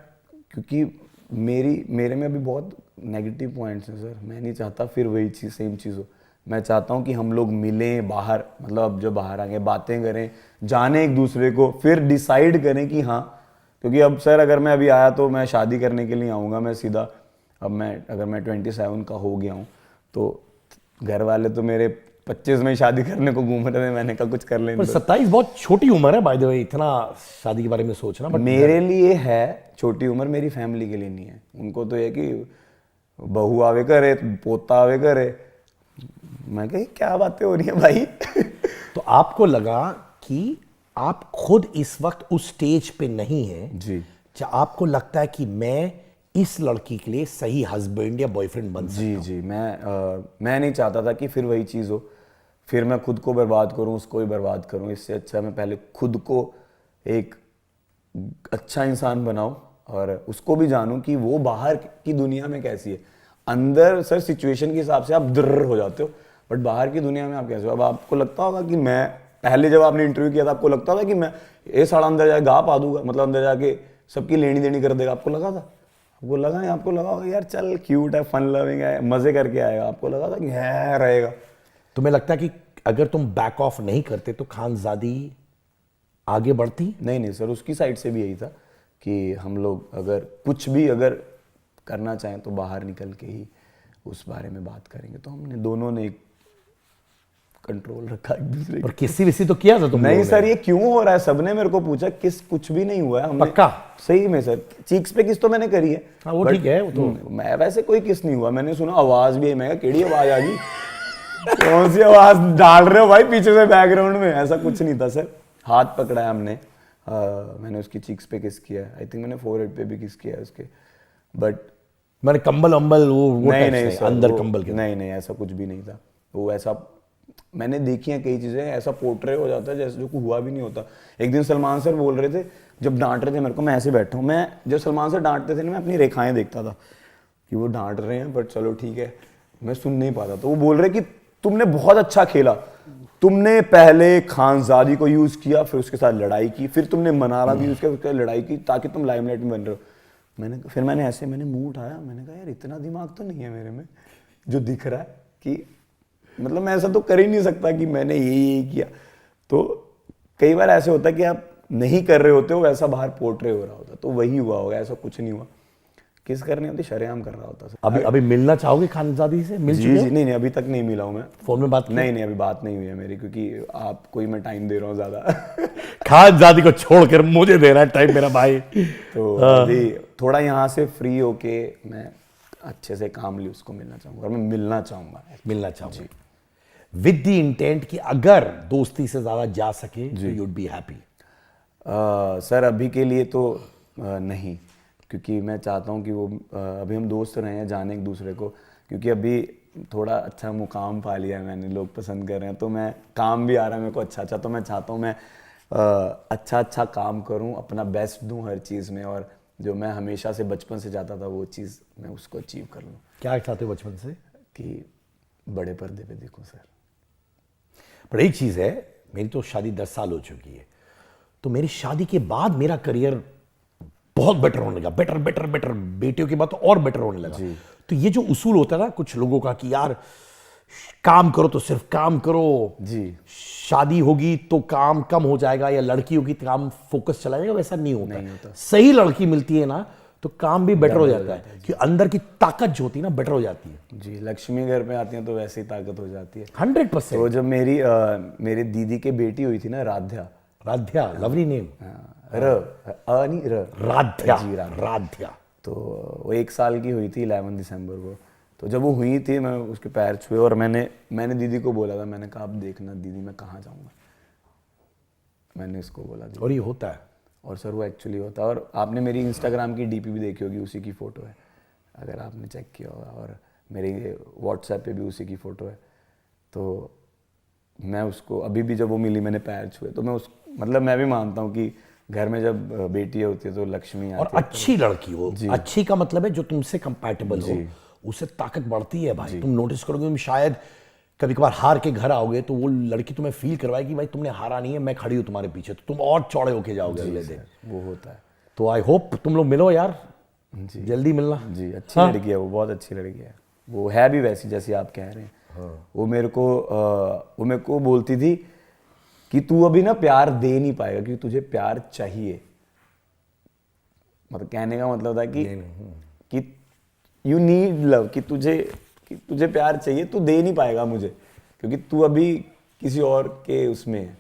क्योंकि मेरे में अभी बहुत नेगेटिव पॉइंट्स हैं सर। मैं नहीं चाहता फिर वही चीज़ सेम चीज़ हो। मैं चाहता हूँ कि हम लोग मिलें बाहर, मतलब अब जो बाहर आएंगे बातें करें, जाने एक दूसरे को, फिर डिसाइड करें कि हाँ। क्योंकि अब सर अगर मैं अभी आया तो मैं शादी करने के लिए आऊँगा मैं सीधा। अब अगर मैं 27 का हो गया हूँ तो घर वाले तो मेरे 25 में शादी करने को घूम रहे थे। मैंने कहा कुछ कर लेंगे। पर 27 बहुत छोटी उम्र है बाय द वे, इतना शादी के बारे में सोचना। बट मेरे लिए है छोटी उम्र, मेरी फैमिली के लिए नहीं है। उनको तो ये कि बहू आवे करे, पोता आवे करे। मैं कही क्या बातें हो रही है भाई। तो आपको लगा कि आप खुद इस वक्त उस स्टेज पे नहीं हैं जी, जहाँ आपको लगता है कि मैं इस लड़की के लिए सही हस्बैंड या बॉयफ्रेंड बन सकता हूं। जी, मैं नहीं चाहता था कि फिर वही चीज़ हो, फिर मैं खुद को बर्बाद करूं, उसको भी बर्बाद करूं। इससे अच्छा मैं पहले खुद को एक अच्छा इंसान बनाऊं और उसको भी जानूं कि वो बाहर की दुनिया में कैसी है। अंदर सर सिचुएशन के हिसाब से आप दर्र हो जाते हो, बट बाहर की दुनिया में आप कैसे हो। अब आपको लगता होगा कि मैं पहले जब आपने इंटरव्यू किया था आपको लगता था कि मैं ये साड़ा अंदर जाके गा पा दूंगा, मतलब अंदर जाके सबकी लेनी देनी कर देगा। आपको लगा था? आपको लगा नहीं? आपको लगा होगा यार चल क्यूट है, फन लविंग है, मजे करके आएगा। आपको लगा था कि है रहेगा। तुम्हें लगता है कि अगर तुम बैक ऑफ नहीं करते तो खानजादी आगे बढ़ती? नहीं सर, उसकी साइड से भी यही था कि हम लोग अगर कुछ भी अगर करना चाहें तो बाहर निकल के ही उस बारे में बात करेंगे। तो हमने दोनों ने कंट्रोल रखा एक दूसरे और किसी विसी तो किया था तुम नहीं लोगों ने? सर, ये क्यों हो रहा है सबने मेरे को पूछा। कुछ भी नहीं हुआ है हमने। पक्का? सही में सर, चीक्स पे किस तो मैंने करी है। हाँ वो ठीक है, वो तो मैं वैसे कोई किस नहीं हुआ। मैंने सुना आवाज भी है, मैं कहा केड़ी आवाज आ गई। कौन सी आवाज डाल रहे हो भाई पीछे से बैकग्राउंड में? ऐसा कुछ नहीं था सर। हाथ पकड़ा है हमने, मैंने उसकी चीक्स पे किस किया है। आई थिंक मैंने फोरहेड पे भी किस किया है उसके। बट मैंने कंबल अंबल वो नहीं सर, अंदर कंबल के नहीं ऐसा कुछ भी नहीं था। वो ऐसा मैंने देखी है कई चीजें, ऐसा पोर्ट्रे हो जाता है जैसे जो कुछ हुआ भी नहीं होता। एक दिन सलमान सर बोल रहे थे, जब डांट रहे थे मेरे को, मैं ऐसे बैठा हूँ, मैं जब सलमान सर डांटते थे ना मैं अपनी रेखाएं देखता था कि वो डांट रहे हैं, बट चलो ठीक है, मैं सुन नहीं पाता। तो वो बोल रहे कि तुमने बहुत अच्छा खेला, तुमने पहले खानजादी को यूज किया, फिर उसके साथ लड़ाई की, फिर तुमने मनारा भी यूज किया, उसके साथ लड़ाई की, ताकि तुम लाइमलाइट में बन रहे हो। फिर मैंने मुंह उठाया, मैंने कहा यार इतना दिमाग तो नहीं है मेरे में जो दिख रहा है कि मतलब मैं ऐसा तो कर ही नहीं सकता कि मैंने यही किया। तो कई बार ऐसे होता है कि आप नहीं कर रहे होते हो, वैसा बाहर पोर्ट्रे हो रहा होता, तो वही हुआ होगा। ऐसा कुछ नहीं हुआ, किस करनी होती, शरेआम कर रहा होता। अभी मिलना चाहोगे खानजादी से? मिल चुके हो? जी नहीं, अभी तक नहीं मिला हूं मैं। फोन में बात की? नहीं अभी बात नहीं हुई है मेरी, क्योंकि आपको ही मैं टाइम दे रहा हूँ ज्यादा। खानजादी को छोड़कर मुझे दे रहा है टाइम मेरा भाई। तो अभी थोड़ा यहाँ से फ्री होके मैं अच्छे से काम ली उसको मिलना चाहूंगा, और मैं मिलना चाहूंगा विद द इंटेंट कि अगर दोस्ती से ज्यादा जा सके तो यूड बी हैप्पी। सर अभी के लिए तो नहीं, क्योंकि मैं चाहता हूँ कि वो अभी हम दोस्त रहे हैं, जाने एक दूसरे को, क्योंकि अभी थोड़ा अच्छा मुकाम पा लिया है मैंने, लोग पसंद कर रहे हैं, तो मैं काम भी आ रहा है मेरे को अच्छा, तो मैं चाहता हूँ मैं अच्छा काम करूँ, अपना बेस्ट दूँ हर चीज़ में, और जो मैं हमेशा से बचपन से चाहता था वो चीज़ मैं उसको अचीव कर लूँ। क्या चाहते हो बचपन से? कि बड़े पर्दे पे देखूँ सर। पर एक चीज है, मेरी तो शादी 10 साल हो चुकी है, तो मेरी शादी के बाद मेरा करियर बहुत बेटर होने लगा, बेटर, बेटियों के बाद तो और बेटर होने लगा। तो ये जो उसूल होता है ना कुछ लोगों का कि यार काम करो तो सिर्फ काम करो जी, शादी होगी तो काम कम हो जाएगा, या लड़की होगी तो काम फोकस चला जाएगा, वैसा नहीं होता। नहीं होता। सही लड़की मिलती है ना तो काम भी बेटर हो जाता है कि अंदर की ताकत जो होती है ना बेटर हो जाती है। जी, लक्ष्मी घर पे आती हैं तो वैसे ही ताकत हो जाती है। 100%। तो जब मेरी दीदी की बेटी हुई थी ना, राध्या, राध्या, लवली नेम। नहीं राध्या। जी, राध्या। तो वो 1 साल की हुई थी 11 दिसंबर को। तो जब वो हुई थी मैं उसके पैर छुए और मैंने दीदी को बोला था, मैंने कहा अब देखना दीदी मैं कहाँ जाऊँगा, मैंने इसको बोला दीदी। और ये होता है। और सर वो एक्चुअली होता है। और आपने मेरी इंस्टाग्राम की डीपी भी देखी होगी, उसी की फ़ोटो है अगर आपने चेक किया होगा, और मेरी व्हाट्सएप पे भी उसी की फ़ोटो है। तो मैं उसको अभी भी जब वो मिली मैंने पैर छुए, तो मतलब मैं भी मानता हूँ कि घर में जब बेटी होती है तो लक्ष्मी आती और है। अच्छी लड़की हो, अच्छी का मतलब है जो तुमसे कंपैटिबल हो, उससे ताकत बढ़ती है भाई। तुम नोटिस करोगे, तुम शायद कभी कभार हार के घर आओगे तो वो लड़की तुम्हें फील करवाए कि भाई तुमने हारा नहीं है, मैं खड़ी हूं तुम्हारे पीछे, तो तुम और चौड़े होके जाओगे अगले दिन। वो होता है। तो आई होप तुम लोग मिलो यार, जी, जल्दी मिलना। जी, अच्छी लड़की है वो, बहुत अच्छी लड़की है वो, है भी वैसी जैसी आप कह रहे हैं। वो मेरे को बोलती थी कि तू अभी ना प्यार दे नहीं पाएगा क्योंकि तुझे प्यार चाहिए। मतलब कहने का मतलब था कि यू नीड लव, कि तुझे प्यार चाहिए, तू दे नहीं पाएगा मुझे क्योंकि तू अभी किसी और के उसमें है।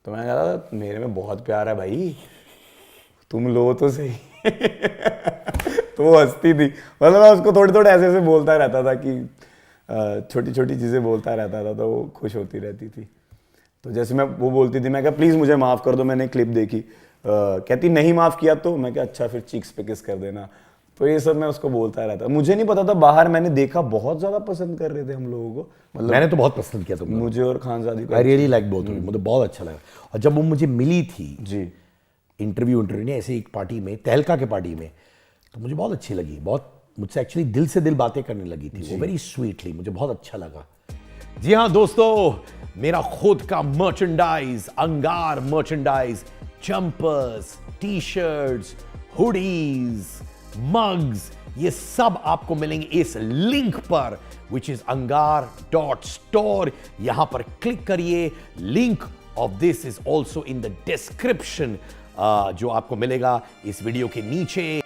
तो मैंने कहा मेरे में बहुत प्यार है भाई, तुम लो तो सही। तो वो हंसती थी। मतलब मैं उसको थोड़े थोड़े ऐसे बोलता रहता था कि छोटी छोटी चीज़ें बोलता रहता था, तो वो खुश होती रहती थी। तो जैसे वो बोलती थी, मैं कहा प्लीज़ मुझे माफ़ कर दो, मैंने क्लिप देखी, कहती नहीं माफ़ किया तो मैं कहा अच्छा फिर चीक्स पे किस कर देना। तो ये सब मैं उसको बोलता रहता। मुझे नहीं पता था, बाहर मैंने देखा बहुत ज़्यादा पसंद कर रहे थे हम लोगों को। मतलब मैंने तो बहुत पसंद किया तुम मुझे और खानजादी को। आई रियली लाइक बोथ, मुझे बहुत अच्छा लगा। और जब वो मुझे मिली थी जी, इंटरव्यू नहीं ऐसे एक पार्टी में, तहलका के पार्टी में, तो मुझे बहुत अच्छी लगी, बहुत मुझसे एक्चुअली दिल से दिल बातें करने लगी थी वो, वेरी स्वीटली, मुझे बहुत अच्छा लगा। जी हाँ दोस्तों, मेरा खुद का मर्चेंडाइज, अंगार merchandise, jumpers, T shirts, hoodies, mugs, ये सब आपको मिलेंगे इस लिंक पर विच इज angar.store। यहां पर क्लिक करिए, link of this is also in the description, जो आपको मिलेगा इस वीडियो के नीचे।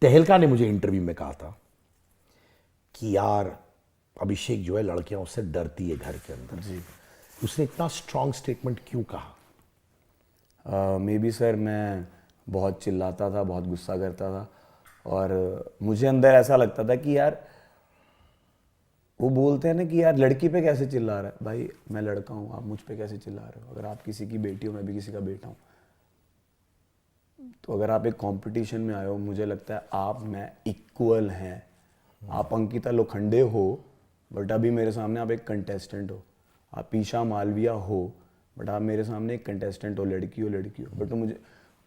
तहलका ने मुझे इंटरव्यू में कहा था कि यार अभिषेक जो है लड़कियां उससे डरती है घर के अंदर। जी, उसने इतना स्ट्रांग स्टेटमेंट क्यों कहा? मे बी सर मैं बहुत चिल्लाता था, बहुत गुस्सा करता था, और मुझे अंदर ऐसा लगता था कि यार वो बोलते हैं ना कि यार लड़की पे कैसे चिल्ला रहा है। भाई मैं लड़का हूँ, आप मुझ पे कैसे चिल्ला रहे हो? अगर आप किसी की बेटी हो, मैं भी किसी का बेटा हूँ। तो अगर आप एक कंपटीशन में आए हो, मुझे लगता है आप मैं इक्वल हैं। आप अंकिता लोखंडे हो बट अभी मेरे सामने आप एक कंटेस्टेंट हो। आप ईशा मालविया हो बट आप मेरे सामने एक कंटेस्टेंट हो, लड़की हो। बट मुझे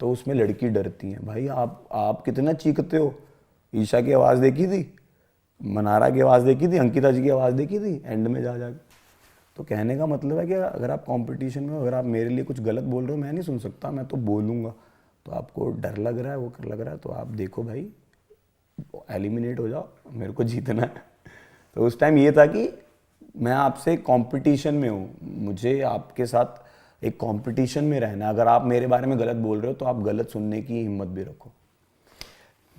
तो उसमें लड़की डरती है। भाई आप कितना चीखते हो। ईशा की आवाज़ देखी थी, मनारा की आवाज़ देखी थी, अंकिता जी की आवाज़ देखी थी एंड में जा तो कहने का मतलब है कि अगर आप कंपटीशन में हो, अगर आप मेरे लिए कुछ गलत बोल रहे हो, मैं नहीं सुन सकता, मैं तो बोलूँगा। तो आपको डर लग रहा है, वो लग रहा है, तो आप देखो भाई एलिमिनेट हो जाओ, मेरे को जीतना है। तो उस टाइम ये था कि मैं आपसे कंपटीशन में हूँ, मुझे आपके साथ एक कंपटीशन में रहना है। अगर आप मेरे बारे में गलत बोल रहे हो तो आप गलत सुनने की हिम्मत भी रखो।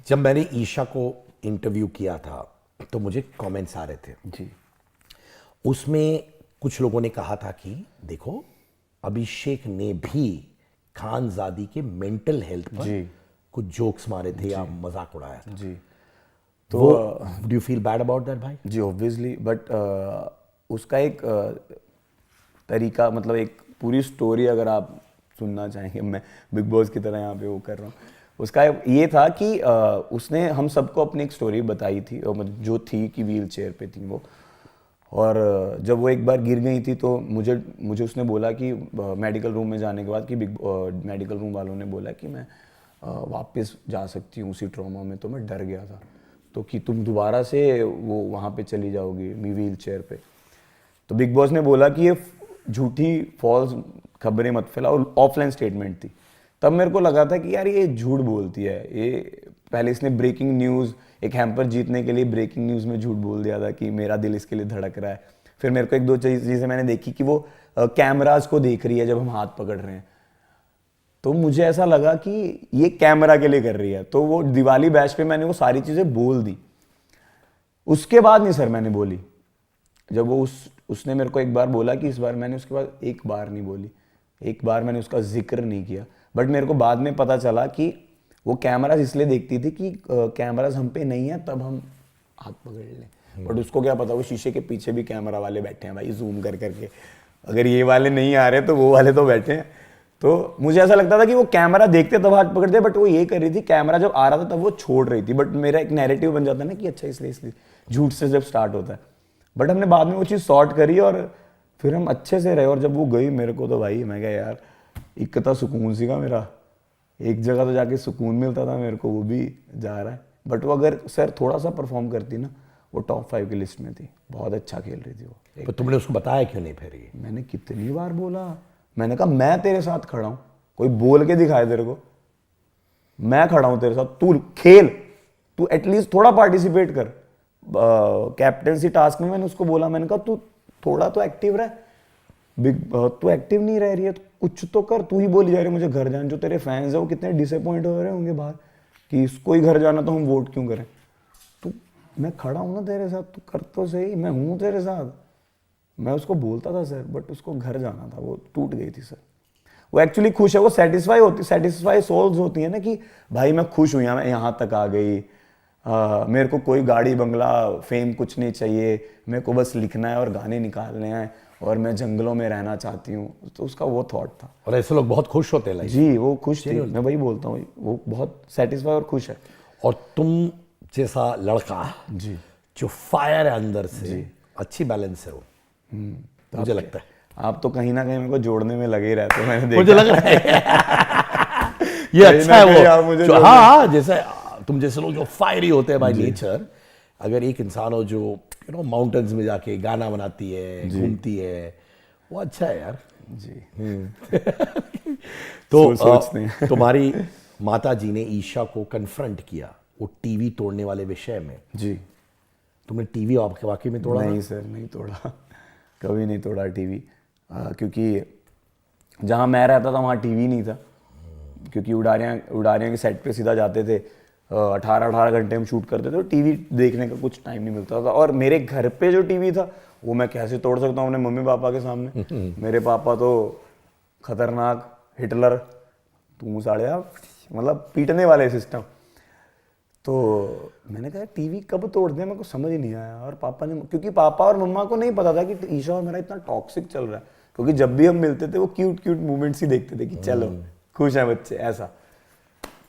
जब मैंने ईशा को इंटरव्यू किया था तो मुझे कमेंट्स आ रहे थे जी, उसमें कुछ लोगों ने कहा था कि देखो अभिषेक ने भी खानजादी के मेंटल हेल्थ पर जी, कुछ जोक्स मारे थे या मजाक उड़ाया था। जी। तो do you feel bad about that भाई? जी ऑब्वियसली, बट उसका एक तरीका, मतलब एक पूरी स्टोरी अगर आप सुनना चाहेंगे, मैं बिग बॉस की तरह यहाँ पे वो कर रहा हूँ। उसका ये था कि उसने हम सबको अपनी एक स्टोरी बताई थी, जो थी कि व्हील चेयर पे थी वो, और जब वो एक बार गिर गई थी तो मुझे उसने बोला कि मेडिकल रूम में जाने के बाद कि मेडिकल रूम वालों ने बोला कि मैं वापस जा सकती हूँ उसी ट्रॉमा में। तो मैं डर गया था, तो कि तुम दोबारा से वो वहाँ पे चली जाओगी व्हील चेयर पे। तो बिग बॉस ने बोला कि ये झूठी फॉल्स खबरें मत फैला, और ऑफलाइन स्टेटमेंट थी। तब मेरे को लगा था कि यार ये झूठ बोलती है। ये पहले इसने ब्रेकिंग न्यूज़, एक हैम्पर जीतने के लिए ब्रेकिंग न्यूज़ में झूठ बोल दिया था कि मेरा दिल इसके लिए धड़क रहा है। फिर मेरे को एक दो चीज़ें मैंने देखी कि वो कैमराज को देख रही है जब हम हाथ पकड़ रहे हैं, तो मुझे ऐसा लगा कि ये कैमरा के लिए कर रही है। तो वो दिवाली बैच पे मैंने वो सारी चीज़ें बोल दी। उसके बाद नहीं सर मैंने बोली। जब वो उसने मेरे को एक बार बोला कि इस बार, मैंने उसके बाद एक बार नहीं बोली, एक बार मैंने उसका जिक्र नहीं किया। बट मेरे को बाद में पता चला कि वो कैमराज इसलिए देखती थी कि कैमराज हम पे नहीं है तब हम हाथ पकड़ लें। बट उसको क्या पता वो शीशे के पीछे भी कैमरा वाले बैठे हैं भाई, जूम कर करके। अगर ये वाले नहीं आ रहे तो वो वाले तो बैठे हैं। तो मुझे ऐसा लगता था कि वो कैमरा देखते तब हाथ पकड़ते, बट वो ये कर रही थी कैमरा जब आ रहा था तब वो छोड़ रही थी। बट मेरा एक नैरेटिव बन जाता है ना कि अच्छा इसलिए झूठ से जब स्टार्ट होता है। बट हमने बाद में वो चीज़ सॉर्ट करी और फिर हम अच्छे से रहे। और जब वो गई मेरे को तो भाई मैं कहा यार इकता सुकून सीगा मेरा, एक जगह तो जाके सुकून मिलता था मेरे को, वो भी जा रहा है। बट वो अगर सर थोड़ा सा परफॉर्म करती ना, वो टॉप 5 की लिस्ट में थी। बहुत अच्छा खेल रही थी वो। तो तुमने उसको बताया क्यों नहीं फिर? ये मैंने कितनी बार बोला, मैंने कहा मैं तेरे साथ खड़ा हूं, कोई बोल के दिखाए तेरे को, मैं खड़ा हूं तेरे साथ, तू खेल, तू एटलीस्ट थोड़ा पार्टिसिपेट कर। कैप्टनसी टास्क में मैंने उसको बोला, मैंने कहा तू थोड़ा तो एक्टिव रह, तू एक्टिव नहीं रह रही है तो कुछ तो कर। तू ही बोली जा रही है मुझे घर जाना, जो तेरे फैंस है वो कितने डिसअपॉइंट हो रहे होंगे बाहर कि इसको ही घर जाना तो हम वोट क्यों करें। तू, मैं खड़ा हूं ना तेरे साथ, तू कर तो सही, मैं हूं तेरे साथ। मैं उसको बोलता था सर, बट उसको घर जाना था, वो टूट गई थी सर। वो एक्चुअली खुश है, वो सेटिस्फाई सोल्स होती है ना कि भाई मैं खुश हुई, मैं यहाँ तक आ गई, मेरे को कोई गाड़ी बंगला फेम कुछ नहीं चाहिए, मेरे को बस लिखना है और गाने निकालने हैं और मैं जंगलों में रहना चाहती हूँ। तो उसका वो थॉट था। और ऐसे लोग बहुत खुश होते हैं लाइफ। जी वो खुश थी, मैं वही बोलता हूँ, वो बहुत सेटिस्फाई और खुश है। और तुम जैसा लड़का जी, जो फायर है अंदर से, अच्छी बैलेंस है वो, मुझे लगता है। आप तो कहीं ना कहीं मेरे को जोड़ने में लगे ही रहते हो, मैंने देखा। मुझे लग रहा है ये अच्छा है वो जो, हाँ जैसे तुम जैसे लोग जो फायरी होते हैं बाय नेचर, अगर एक इंसान हो जो माउंटेन्स में जाके गाना बनाती है, घूमती है, वो अच्छा है यार जी। तो तुम्हारी माता जी ने ईशा को कन्फ्रंट किया वो टीवी तोड़ने वाले विषय में जी। तुमने टीवी आपके वाकई में तोड़ा? नहीं सर, नहीं तोड़ा, कभी नहीं तोड़ा टीवी। क्योंकि जहाँ मैं रहता था वहाँ टीवी नहीं था, क्योंकि उडारियाँ के सेट पे सीधा जाते थे। 18 घंटे हम शूट करते थे, तो टीवी देखने का कुछ टाइम नहीं मिलता था। और मेरे घर पे जो टीवी था वो मैं कैसे तोड़ सकता हूँ अपने मम्मी पापा के सामने। मेरे पापा तो खतरनाक हिटलर, तू साढ़े मतलब पीटने वाले सिस्टम। तो मैंने कहा टीवी कब तोड़ दें, मेरे को समझ ही नहीं आया। और पापा ने, क्योंकि पापा और मम्मा को नहीं पता था कि ईशा और मेरा इतना टॉक्सिक चल रहा है, क्योंकि जब भी हम मिलते थे वो क्यूट मूवमेंट्स ही देखते थे कि चलो खुश हैं बच्चे, ऐसा।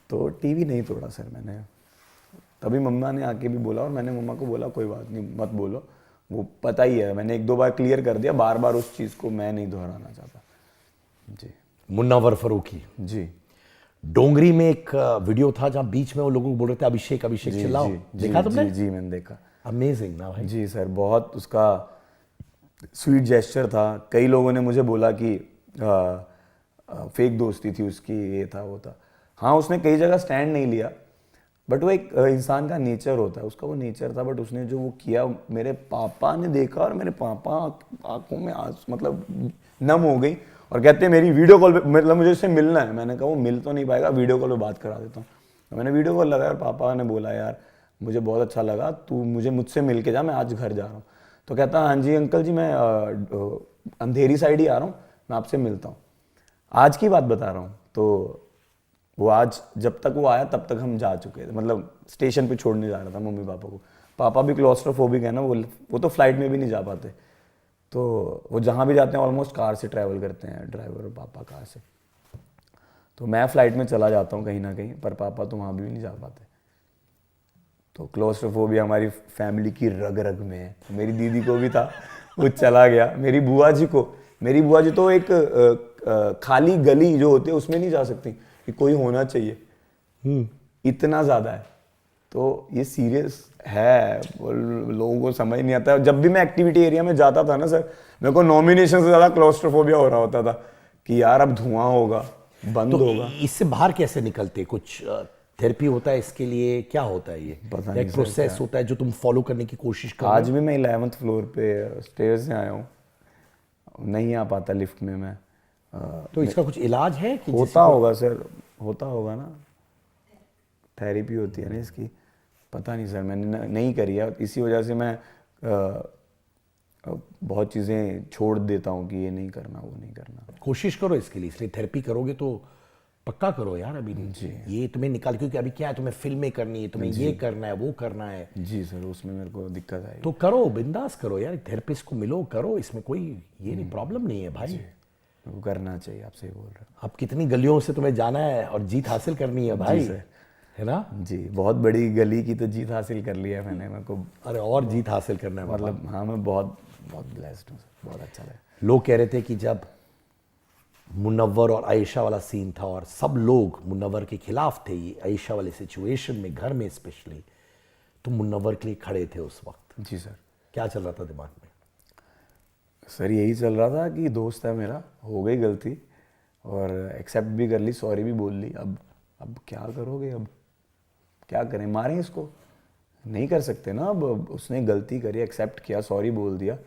तो टीवी नहीं तोड़ा सर मैंने। तभी मम्मा ने आके भी बोला और मैंने मम्मा को बोला कोई बात नहीं मत बोलो, वो पता ही है, मैंने 1-2 बार क्लियर कर दिया, बार बार उस चीज़ को मैं नहीं दोहराना चाहता जी। मुन्नावर फरूकी जी। डोंगरी में एक वीडियो था जहां बीच में वो लोगों को बोल रहे थे अभिषेक चिल्लाओ, देखा तुमने? जी मैंने देखा। अमेजिंग ना भाई। जी सर, बहुत उसका स्वीट जेस्चर था। कई लोगों ने मुझे बोला कि फेक दोस्ती थी उसकी, ये था वो था। हाँ उसने कई जगह स्टैंड नहीं लिया, बट वो एक इंसान का नेचर होता है, उसका वो नेचर था। बट उसने जो वो किया, मेरे पापा ने देखा और मेरे पापा आंखों में मतलब नम हो गई और कहते हैं मेरी वीडियो कॉल पे, मतलब मुझे उससे मिलना है। मैंने कहा वो मिल तो नहीं पाएगा, वीडियो कॉल पे बात करा देता हूँ। तो मैंने वीडियो कॉल लगाया और पापा ने बोला यार मुझे बहुत अच्छा लगा, तू मुझसे मिल के जा, मैं आज घर जा रहा हूँ। तो कहता हाँ जी अंकल जी, मैं अंधेरी साइड ही आ रहा हूँ, मैं आपसे मिलता हूँ। आज की बात बता रहा हूँ। तो वो आज जब तक वो आया तब तक हम जा चुके थे, मतलब स्टेशन पे छोड़ने जा रहा था मम्मी पापा को। पापा भी क्लॉस्ट्रोफोबिक है ना, वो तो फ्लाइट में भी नहीं जा पाते। तो वो जहाँ भी जाते हैं ऑलमोस्ट कार से ट्रैवल करते हैं, ड्राइवर और पापा कार से। तो मैं फ्लाइट में चला जाता हूँ कहीं ना कहीं, पर पापा तो वहाँ भी नहीं जा पाते। तो क्लॉस्ट्रोफोबिया हमारी फैमिली की रग रग में है। मेरी दीदी को भी था, वो चला गया। मेरी बुआ जी तो एक खाली गली जो होती है उसमें नहीं जा सकती, कि कोई होना चाहिए, इतना ज़्यादा है। तो ये सीरियस है, लोगों को समझ नहीं आता। जब भी मैं एक्टिविटी एरिया में जाता था ना सर, मेरे को नॉमिनेशन से ज़्यादा क्लॉस्ट्रोफोबिया हो रहा होता था कि यार अब धुआं होगा, बंद होगा। इससे बाहर कैसे निकलते? कुछ थेरेपी होता है इसके लिए, क्या होता है ये? पता एक नहीं सर, प्रोसेस होता है जो तुम फॉलो करने की कोशिश कर आज भी मैं 11th फ्लोर पे स्टेयर्स से आया हूँ, नहीं आ पाता लिफ्ट में मैं। तो इसका कुछ इलाज है कि होता होगा सर, होता होगा ना, थेरेपी होती है ना इसकी, पता नहीं सर, मैंने नहीं करी है, इसी वजह से मैं बहुत चीज़ें छोड़ देता हूँ कि ये नहीं करना वो नहीं करना। कोशिश करो इसके लिए, इसलिए थेरेपी करोगे तो पक्का करो यार। अभी ये तुम्हें निकाल, क्योंकि अभी क्या है, तुम्हें फिल्में करनी है, तुम्हें ये करना है, वो करना है, जी सर, उसमें मेरे को दिक्कत आई। तो करो, बिंदास करो यार, थेरेपिस्ट को मिलो, करो, इसमें कोई ये नहीं, प्रॉब्लम नहीं है भाई। वो करना चाहिए, आप सही बोल रहे अब कितनी गलियों से तुम्हें जाना है और जीत हासिल करनी है भाई, सर। है ना? जी, बहुत बड़ी गली की तो जीत हासिल कर लिया है मैंने, मेरे को अरे और जीत हासिल करना है मतलब, हाँ मैं बहुत बहुत ब्लेस्ड हूँ सर, बहुत अच्छा लगा। लोग कह रहे थे कि जब मुनव्वर और आयशा वाला सीन था और सब लोग मुनव्वर के खिलाफ थे ये आयशा वाले सिचुएशन में, घर में स्पेशली, तो मुनव्वर के लिए खड़े थे उस वक्त। जी सर। क्या चल रहा था दिमाग में? सर यही चल रहा था कि दोस्त है मेरा, हो गई गलती और एक्सेप्ट भी कर ली, सॉरी भी बोल ली, अब क्या करोगे, अब क्या करें, मारें इसको, नहीं कर सकते ना। अब उसने गलती करी, एक्सेप्ट किया, सॉरी बोल दिया,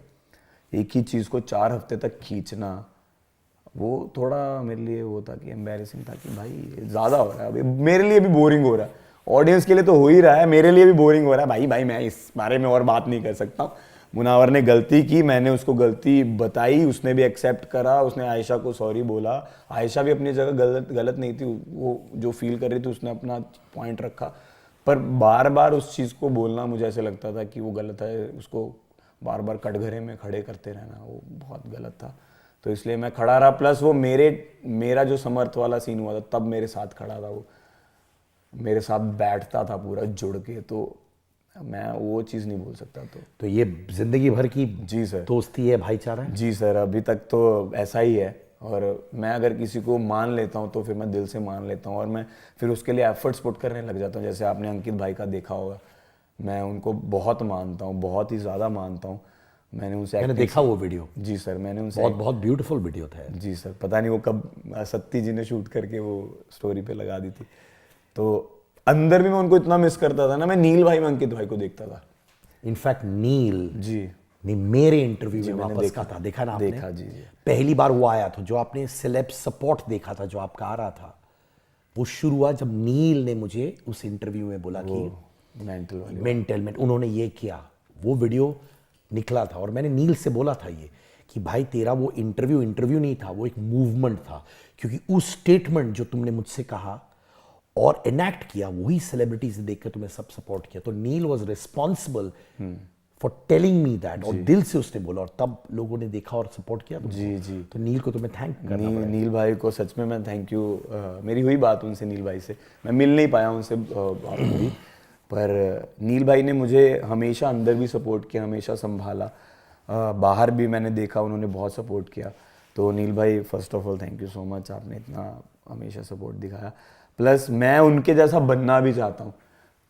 एक ही चीज़ को 4 हफ्ते तक खींचना, वो थोड़ा मेरे लिए वो था कि एम्बैरेसिंग था कि भाई ज़्यादा हो रहा है, अभी मेरे लिए भी बोरिंग हो रहा है, ऑडियंस के लिए तो हो ही रहा है, मेरे लिए भी बोरिंग हो रहा है भाई मैं इस बारे में और बात नहीं कर सकता हूँ। मुनावर ने गलती की, मैंने उसको गलती बताई, उसने भी एक्सेप्ट करा, उसने आयशा को सॉरी बोला, आयशा भी अपनी जगह गलत नहीं थी, वो जो फील कर रही थी उसने अपना पॉइंट रखा, पर बार बार उस चीज़ को बोलना मुझे ऐसे लगता था कि वो गलत है, उसको बार बार कटघरे में खड़े करते रहना वो बहुत गलत था, तो इसलिए मैं खड़ा रहा। प्लस वो मेरा जो समर्थ वाला सीन हुआ था तब मेरे साथ खड़ा था, वो मेरे साथ बैठता था पूरा जुड़ के, तो मैं वो चीज़ नहीं बोल सकता। तो ये जिंदगी भर की जी सर दोस्ती है, भाईचारा है? जी सर, अभी तक तो ऐसा ही है, और मैं अगर किसी को मान लेता हूँ तो फिर मैं दिल से मान लेता हूँ और मैं फिर उसके लिए एफर्ट्स पुट करने लग जाता हूँ। जैसे आपने अंकित भाई का देखा होगा, मैं उनको बहुत मानता हूँ, बहुत ही ज़्यादा मानता हूँ। मैंने देखा वो वीडियो। जी सर, मैंने उनसे बहुत ब्यूटीफुल वीडियो था। जी सर, पता नहीं वो कब सत्ती जी ने शूट करके वो स्टोरी पे लगा दी थी, तो अंदर भी मैं उनको इतना मिस करता था ना, मैं नील भाई में अंकित भाई को देखता था। इनफैक्ट नील जी ने मेरे इंटरव्यू में मैंने वापस देखा कहा था, देखा ना आपने? देखा जी जी। पहली बार वो आया था, जो आपने सेलेब सपोर्ट देखा था जो आपका आ रहा था, वो शुरू हुआ जब नील ने मुझे उस इंटरव्यू में बोला कि मेंटल उन्होंने ये किया, वो वीडियो निकला था और मैंने नील से बोला था ये कि भाई तेरा वो इंटरव्यू नहीं था, वो एक मूवमेंट था, क्योंकि उस स्टेटमेंट जो तुमने मुझसे कहा और इनैक्ट किया, वही सेलिब्रिटीज ने देखकर तुम्हें सब सपोर्ट किया। तो Neel was responsible for telling me that, और दिल से उसने बोला, और तब लोगों ने देखा और सपोर्ट किया तुमको। जी जी। तो नील को तुम्हें थैंक करना पड़ेगा। नील भाई को सच में मैं थैंक यू, मेरी हुई बात उनसे, नील भाई से मैं मिल नहीं पाया उनसे भी, पर नील भाई ने मुझे हमेशा अंदर भी सपोर्ट किया, हमेशा संभाला, बाहर भी मैंने देखा उन्होंने बहुत सपोर्ट किया। तो नील भाई first of all thank you so much, आपने इतना हमेशा सपोर्ट दिखाया। प्लस मैं उनके जैसा बनना भी चाहता हूँ,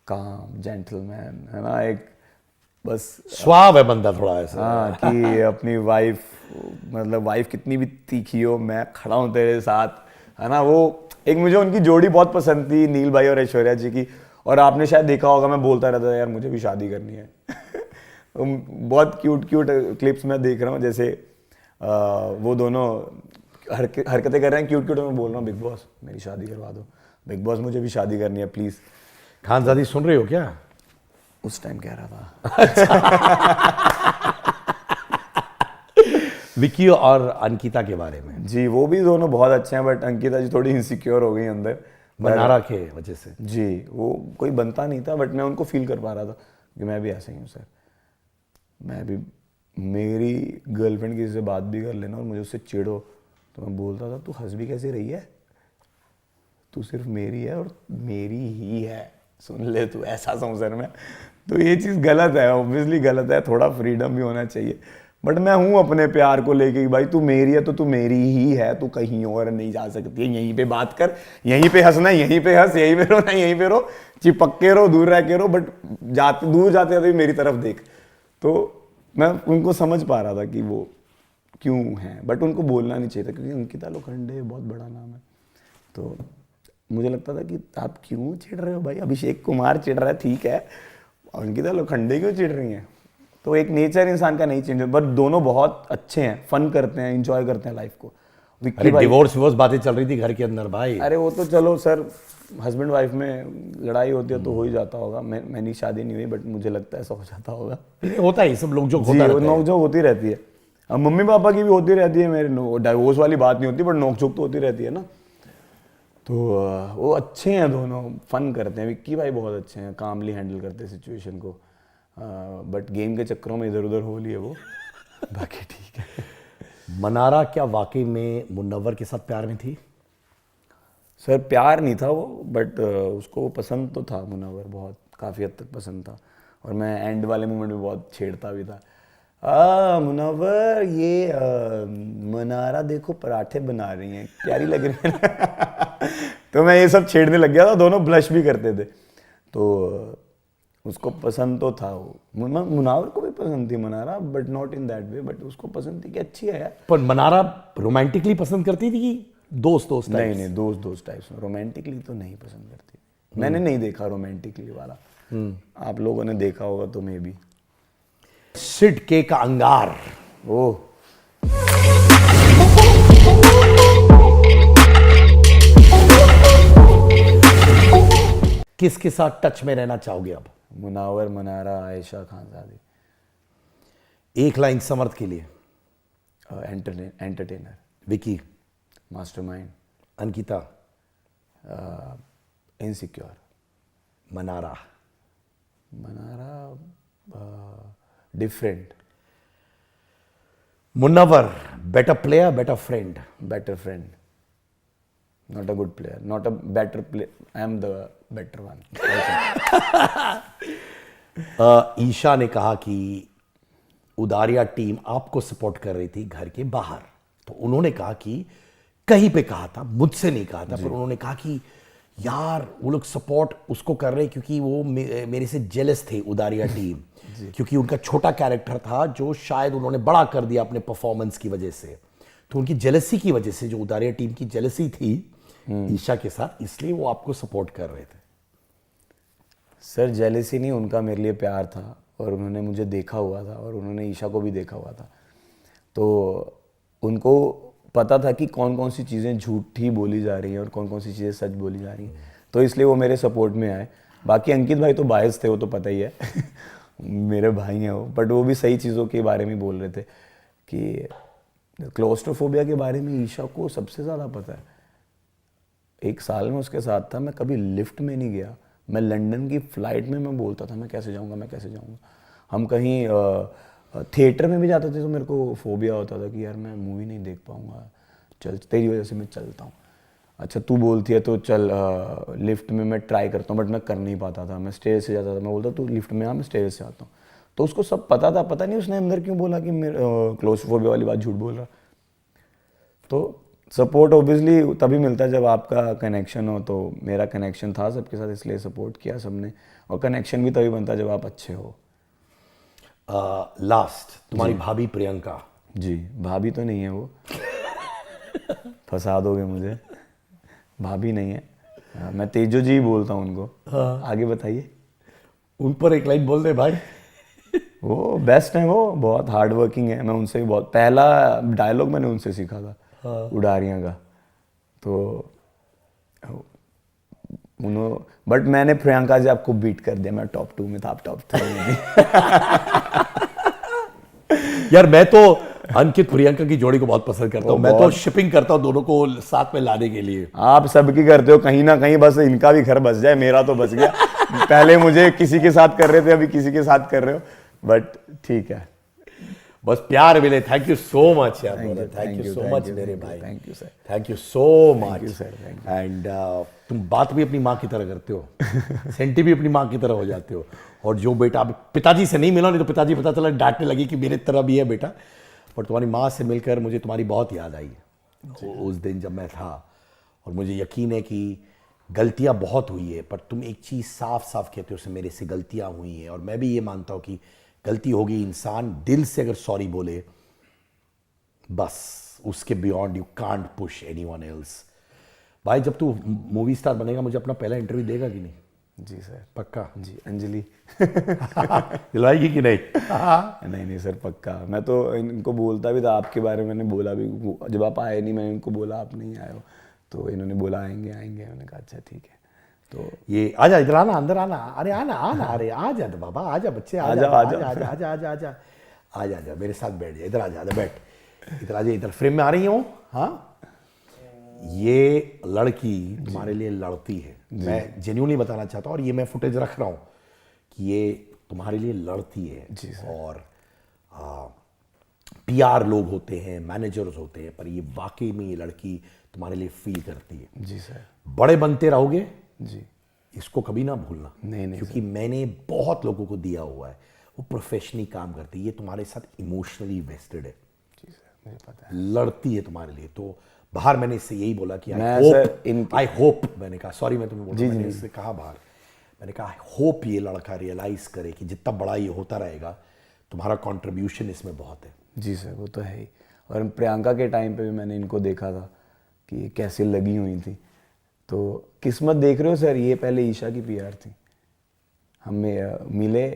काम जेंटलमैन, है ना, एक बस स्वाव है बंदा थोड़ा ऐसा। हाँ, कि अपनी वाइफ, मतलब वाइफ कितनी भी तीखी हो, मैं खड़ा हूँ तेरे साथ, है ना। वो एक मुझे उनकी जोड़ी बहुत पसंद थी, नील भाई और ऐश्वर्या जी की, और आपने शायद देखा होगा मैं बोलता रहता था यार मुझे भी शादी करनी है। बहुत क्यूट क्लिप्स मैं देख रहा हूँ, जैसे वो दोनों हरकतें कर रहे हैं क्यूट, मैं बोल रहा हूँ बिग बॉस मेरी शादी करवा दो, बिग बॉस मुझे भी शादी करनी है प्लीज़। खानजादी सुन रहे हो क्या? उस टाइम कह रहा था। विकी और अंकिता के बारे में। जी, वो भी दोनों बहुत अच्छे हैं, बट अंकिता जी थोड़ी इनसिक्योर हो गई अंदर, मनारा के वजह से। जी, वो कोई बनता नहीं था, बट मैं उनको फील कर पा रहा था कि मैं भी ऐसे ही हूँ सर, मैं भी, मेरी गर्लफ्रेंड किसी से बात भी कर लेना और मुझे उससे चिढ़ो तो मैं बोलता था तू हंस भी कैसे रही है, तू सिर्फ मेरी है और मेरी ही है, सुन ले तू, ऐसा समझ सर मैं। तो ये चीज़ गलत है, ऑब्वियसली गलत है, थोड़ा फ्रीडम भी होना चाहिए, बट मैं हूँ अपने प्यार को लेके कि भाई तू मेरी है तो तू मेरी ही है, तू कहीं और नहीं जा सकती है, यहीं पे बात कर, यहीं पे हंसना, यहीं पे हंस, यहीं पे रोना, यहीं पे रो, चिपक के रो, दूर रह के रो, बट दूर जाते जाते मेरी तरफ देख। तो मैं उनको समझ पा रहा था कि वो क्यों हैं, बट उनको बोलना नहीं चाहिए था, क्योंकि अंकिता लोखंडे बहुत बड़ा नाम है, तो मुझे लगता था कि आप क्यों चिढ़ रहे हो भाई, अभिषेक कुमार चिढ़ रहा है ठीक है, अंकिता लोखंडे क्यों चिढ़ रही हैं। तो एक नेचर इंसान का नहीं चेंज हो, बट दोनों बहुत अच्छे हैं, फन करते हैं, इंजॉय करते हैं लाइफ को। विक्की अरे भाई, डिवोर्स बातें चल रही थी घर के अंदर भाई। अरे वो तो चलो सर, हस्बैंड वाइफ में लड़ाई होती है तो हो ही जाता होगा। मैंने शादी नहीं हुई बट मुझे लगता है ऐसा हो जाता होगा। होता है, सब लोग जो जी, होता वो रहता है। नोकझोंक होती रहती है। अब मम्मी पापा की भी होती रहती है, मेरे डाइवोर्स वाली बात नहीं होती बट नोकझोंक तो होती रहती है ना। तो वो अच्छे हैं दोनों, फन करते हैं। विक्की भाई बहुत अच्छे हैं, कामली हैंडल करते हैं सिचुएशन को, बट गेम के चक्करों में इधर उधर हो लिए वो। बाकी ठीक है। मनारा क्या वाकई में मुन्नवर के साथ प्यार में थी? सर प्यार नहीं था वो, बट उसको पसंद तो था मुनव्वर, बहुत काफ़ी हद तक पसंद था। और मैं एंड वाले मोमेंट में बहुत छेड़ता भी था, मुनव्वर ये मनारा देखो पराठे बना रही हैं, प्यारी लग रही है। तो मैं ये सब छेड़ने लग गया था, दोनों ब्लश भी करते थे। तो उसको पसंद तो था वो, मुनावर को भी पसंद थी Mannara, but not in that way, but उसको पसंद थी कि अच्छी है यार। पर मनारा रोमांटिकली पसंद करती थी कि दोस्त दोस्त types? नहीं नहीं, दोस्त दोस्त टाइप्स में, रोमांटिकली तो नहीं पसंद करती। मैंने नहीं देखा रोमांटिकली वाला, आप लोगों ने देखा होगा तो मे बी। सिड के का अंगार, ओह, किसके साथ टच में रहना चाहोगे अब? मुनावर, मनारा, आयशा खानजादी। एक लाइन समर्थ के लिए। Entertainer, Vicky, mastermind, Ankita, insecure, Mannara, different, Munawar, better player better friend? Better friend, not a good player, not a better player, I am the better one. Isha ने कहा कि उदारिया टीम आपको सपोर्ट कर रही थी घर के बाहर, तो उन्होंने कहा कि कहीं पे कहा था, मुझसे नहीं कहा था, पर उन्होंने कहा कि यार वो लोग सपोर्ट उसको कर रहे क्योंकि वो मेरे से जेलस थे उदारिया टीम, क्योंकि उनका छोटा कैरेक्टर था जो शायद उन्होंने बड़ा कर दिया अपने परफॉर्मेंस की वजह से। तो उनकी जेलसी की वजह से, जो उदारिया टीम की जेलसी थी ईशा के साथ, इसलिए वो आपको सपोर्ट कर रहे थे। सर जेलेसी नहीं, उनका मेरे लिए प्यार था, और उन्होंने मुझे देखा हुआ था और उन्होंने ईशा को भी देखा हुआ था। तो उनको पता था कि कौन कौन सी चीज़ें झूठी बोली जा रही हैं और कौन कौन सी चीज़ें सच बोली जा रही हैं, तो इसलिए वो मेरे सपोर्ट में आए। बाकी अंकित भाई तो बायस थे, वो तो पता ही है। मेरे भाई हैं वो, बट वो भी सही चीज़ों के बारे में बोल रहे थे कि क्लोस्ट्रोफोबिया के बारे में ईशा को सबसे ज़्यादा पता है। 1 साल में उसके साथ था, मैं कभी लिफ्ट में नहीं गया, मैं लंदन की फ़्लाइट में मैं बोलता था मैं कैसे जाऊँगा, मैं कैसे जाऊँगा। हम कहीं थिएटर में भी जाते थे तो मेरे को फोबिया होता था कि यार मैं मूवी नहीं देख पाऊँगा, चल तेरी वजह से मैं चलता हूँ। अच्छा तू बोलती है तो चल, लिफ्ट में मैं ट्राई करता हूँ, बट मैं कर नहीं पाता था, मैं स्टेज से जाता था, मैं बोलता तू लिफ्ट में आ, मैं स्टेज से आता हूँ। तो उसको सब पता था, पता नहीं उसने अंदर क्यों बोला कि मेरे क्लोस्ट्रोफोबिया वाली बात झूठ बोल रहा। तो सपोर्ट ऑब्वियसली तभी मिलता है जब आपका कनेक्शन हो, तो मेरा कनेक्शन था सबके साथ, इसलिए सपोर्ट किया सबने, और कनेक्शन भी तभी बनता है जब आप अच्छे हो। लास्ट, तुम्हारी भाभी प्रियंका। जी, भाभी तो नहीं है वो, फंसा दोगे मुझे, भाभी नहीं है। मैं तेजो जी बोलता हूँ उनको। आगे बताइए। उन पर एक लाइन बोल दे भाई। वो बेस्ट है, वो बहुत हार्ड वर्किंग है, मैं उनसे भी बहुत, पहला डायलॉग मैंने उनसे सीखा था उडारियाँ का। तो उन्होंने, बट मैंने प्रियंका जी आपको बीट कर दिया, मैं टॉप 2 में था, आप टॉप 3 में थी। यार मैं तो अंकित प्रियंका की जोड़ी को बहुत पसंद करता हूँ, मैं तो शिपिंग करता हूँ दोनों को साथ में लाने के लिए। आप सबकी करते हो कहीं ना कहीं, बस इनका भी घर बस जाए, मेरा तो बच गया। पहले मुझे किसी के साथ कर रहे थे, अभी किसी के साथ कर रहे हो, बट ठीक है, बस प्यार मिले। थैंक यू सो मच यार, थैंक यू सो मच मेरे भाई, thank you sir, thank you so much sir, and तुम बात भी अपनी माँ की तरह करते हो, सेंटी भी अपनी माँ की तरह हो जाते हो। और जो बेटा अब पिताजी से नहीं मिला, नहीं तो पिताजी पता चला डांटने लगी कि मेरे तरह भी है बेटा, पर तुम्हारी माँ से मिलकर मुझे तुम्हारी बहुत याद आई उस दिन जब मैं था। और मुझे यकीन है कि गलतियाँ बहुत हुई है, पर तुम एक चीज़ साफ साफ कहते हो कि मेरे से गलतियाँ हुई हैं, और मैं भी ये मानता हूँ कि गलती होगी, इंसान दिल से अगर सॉरी बोले, बस उसके beyond you can't push anyone else. भाई जब तू मूवी स्टार बनेगा मुझे अपना पहला इंटरव्यू देगा कि नहीं? जी सर। पक्का? जी अंजलि। दिलवाएगी कि नहीं? नहीं नहीं सर पक्का। मैं तो इनको बोलता भी था आपके बारे में, मैंने बोला भी, जब आप आए नहीं मैंने इनको बोला आप नहीं आए हो, तो इन्होंने बोला आएंगे आएंगे, मैंने कहा अच्छा ठीक है। तो ये आजा इधर आना, अंदर आना, अरे आना आना, अरे आजा तो बाबा, आजा बच्चे, आजा आजा आजा आजा आजा आजा आजा आजा मेरे साथ बैठ जा, इधर आजा, आजा बैठ, इधर आजा, इधर फ्रेम में आ रही हूँ। हाँ, ये लड़की तुम्हारे लिए लड़ती है, मैं जेन्युइनली बताना चाहता हूँ, और ये मैं फुटेज रख रहा हूँ कि ये तुम्हारे लिए लड़ती है। और पीआर लोग होते हैं, मैनेजर्स होते हैं, पर ये वाकई में ये लड़की तुम्हारे लिए फील करती है। जी सर। बड़े बनते रहोगे जी। इसको कभी ना भूलना। नहीं क्योंकि मैंने बहुत लोगों को दिया हुआ है, वो प्रोफेशनली काम करती है, ये तुम्हारे साथ इमोशनली वेस्टेड है। जी सर मुझे पता है। लड़ती है तुम्हारे लिए। तो बाहर मैंने इससे यही बोला कि मैं आई होप, मैंने कहा सॉरी मैं तुम्हें बोल रहा हूं, मैंने इससे कहा बाहर, मैंने कहा आई होप ये लड़का रियलाइज करे कि जितना बड़ा ये होता रहेगा तुम्हारा कंट्रीब्यूशन इसमें बहुत है। जी सर वो तो है ही। और प्रियंका के टाइम पे भी मैंने इनको देखा था कि ये कैसे लगी हुई थी। तो किस्मत देख रहे हो सर, ये पहले ईशा की पीआर थी, हमें मिले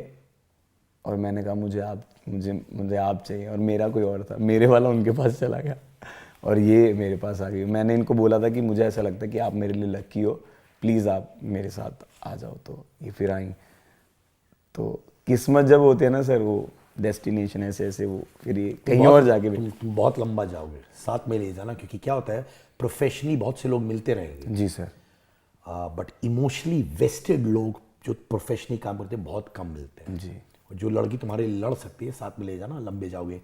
और मैंने कहा मुझे आप चाहिए, और मेरा कोई और था, मेरे वाला उनके पास चला गया और ये मेरे पास आ गई। मैंने इनको बोला था कि मुझे ऐसा लगता है कि आप मेरे लिए लकी हो, प्लीज़ आप मेरे साथ आ जाओ, तो ये फिर आई। तो किस्मत जब होती है ना सर, वो डेस्टिनेशन ऐसे ऐसे वो फिर ये कहीं और जाके भी तुम बहुत लंबा जाओगे, साथ में ले जाना, क्योंकि क्या होता है प्रोफेशनली बहुत से लोग मिलते रहेंगे। जी सर। बट इमोशनली वेस्टेड लोग जो प्रोफेशनली काम करते हैं बहुत कम मिलते हैं। जी। जो लड़की तुम्हारे लिए लड़ सकती है साथ में ले जाना, लंबे जाओगे।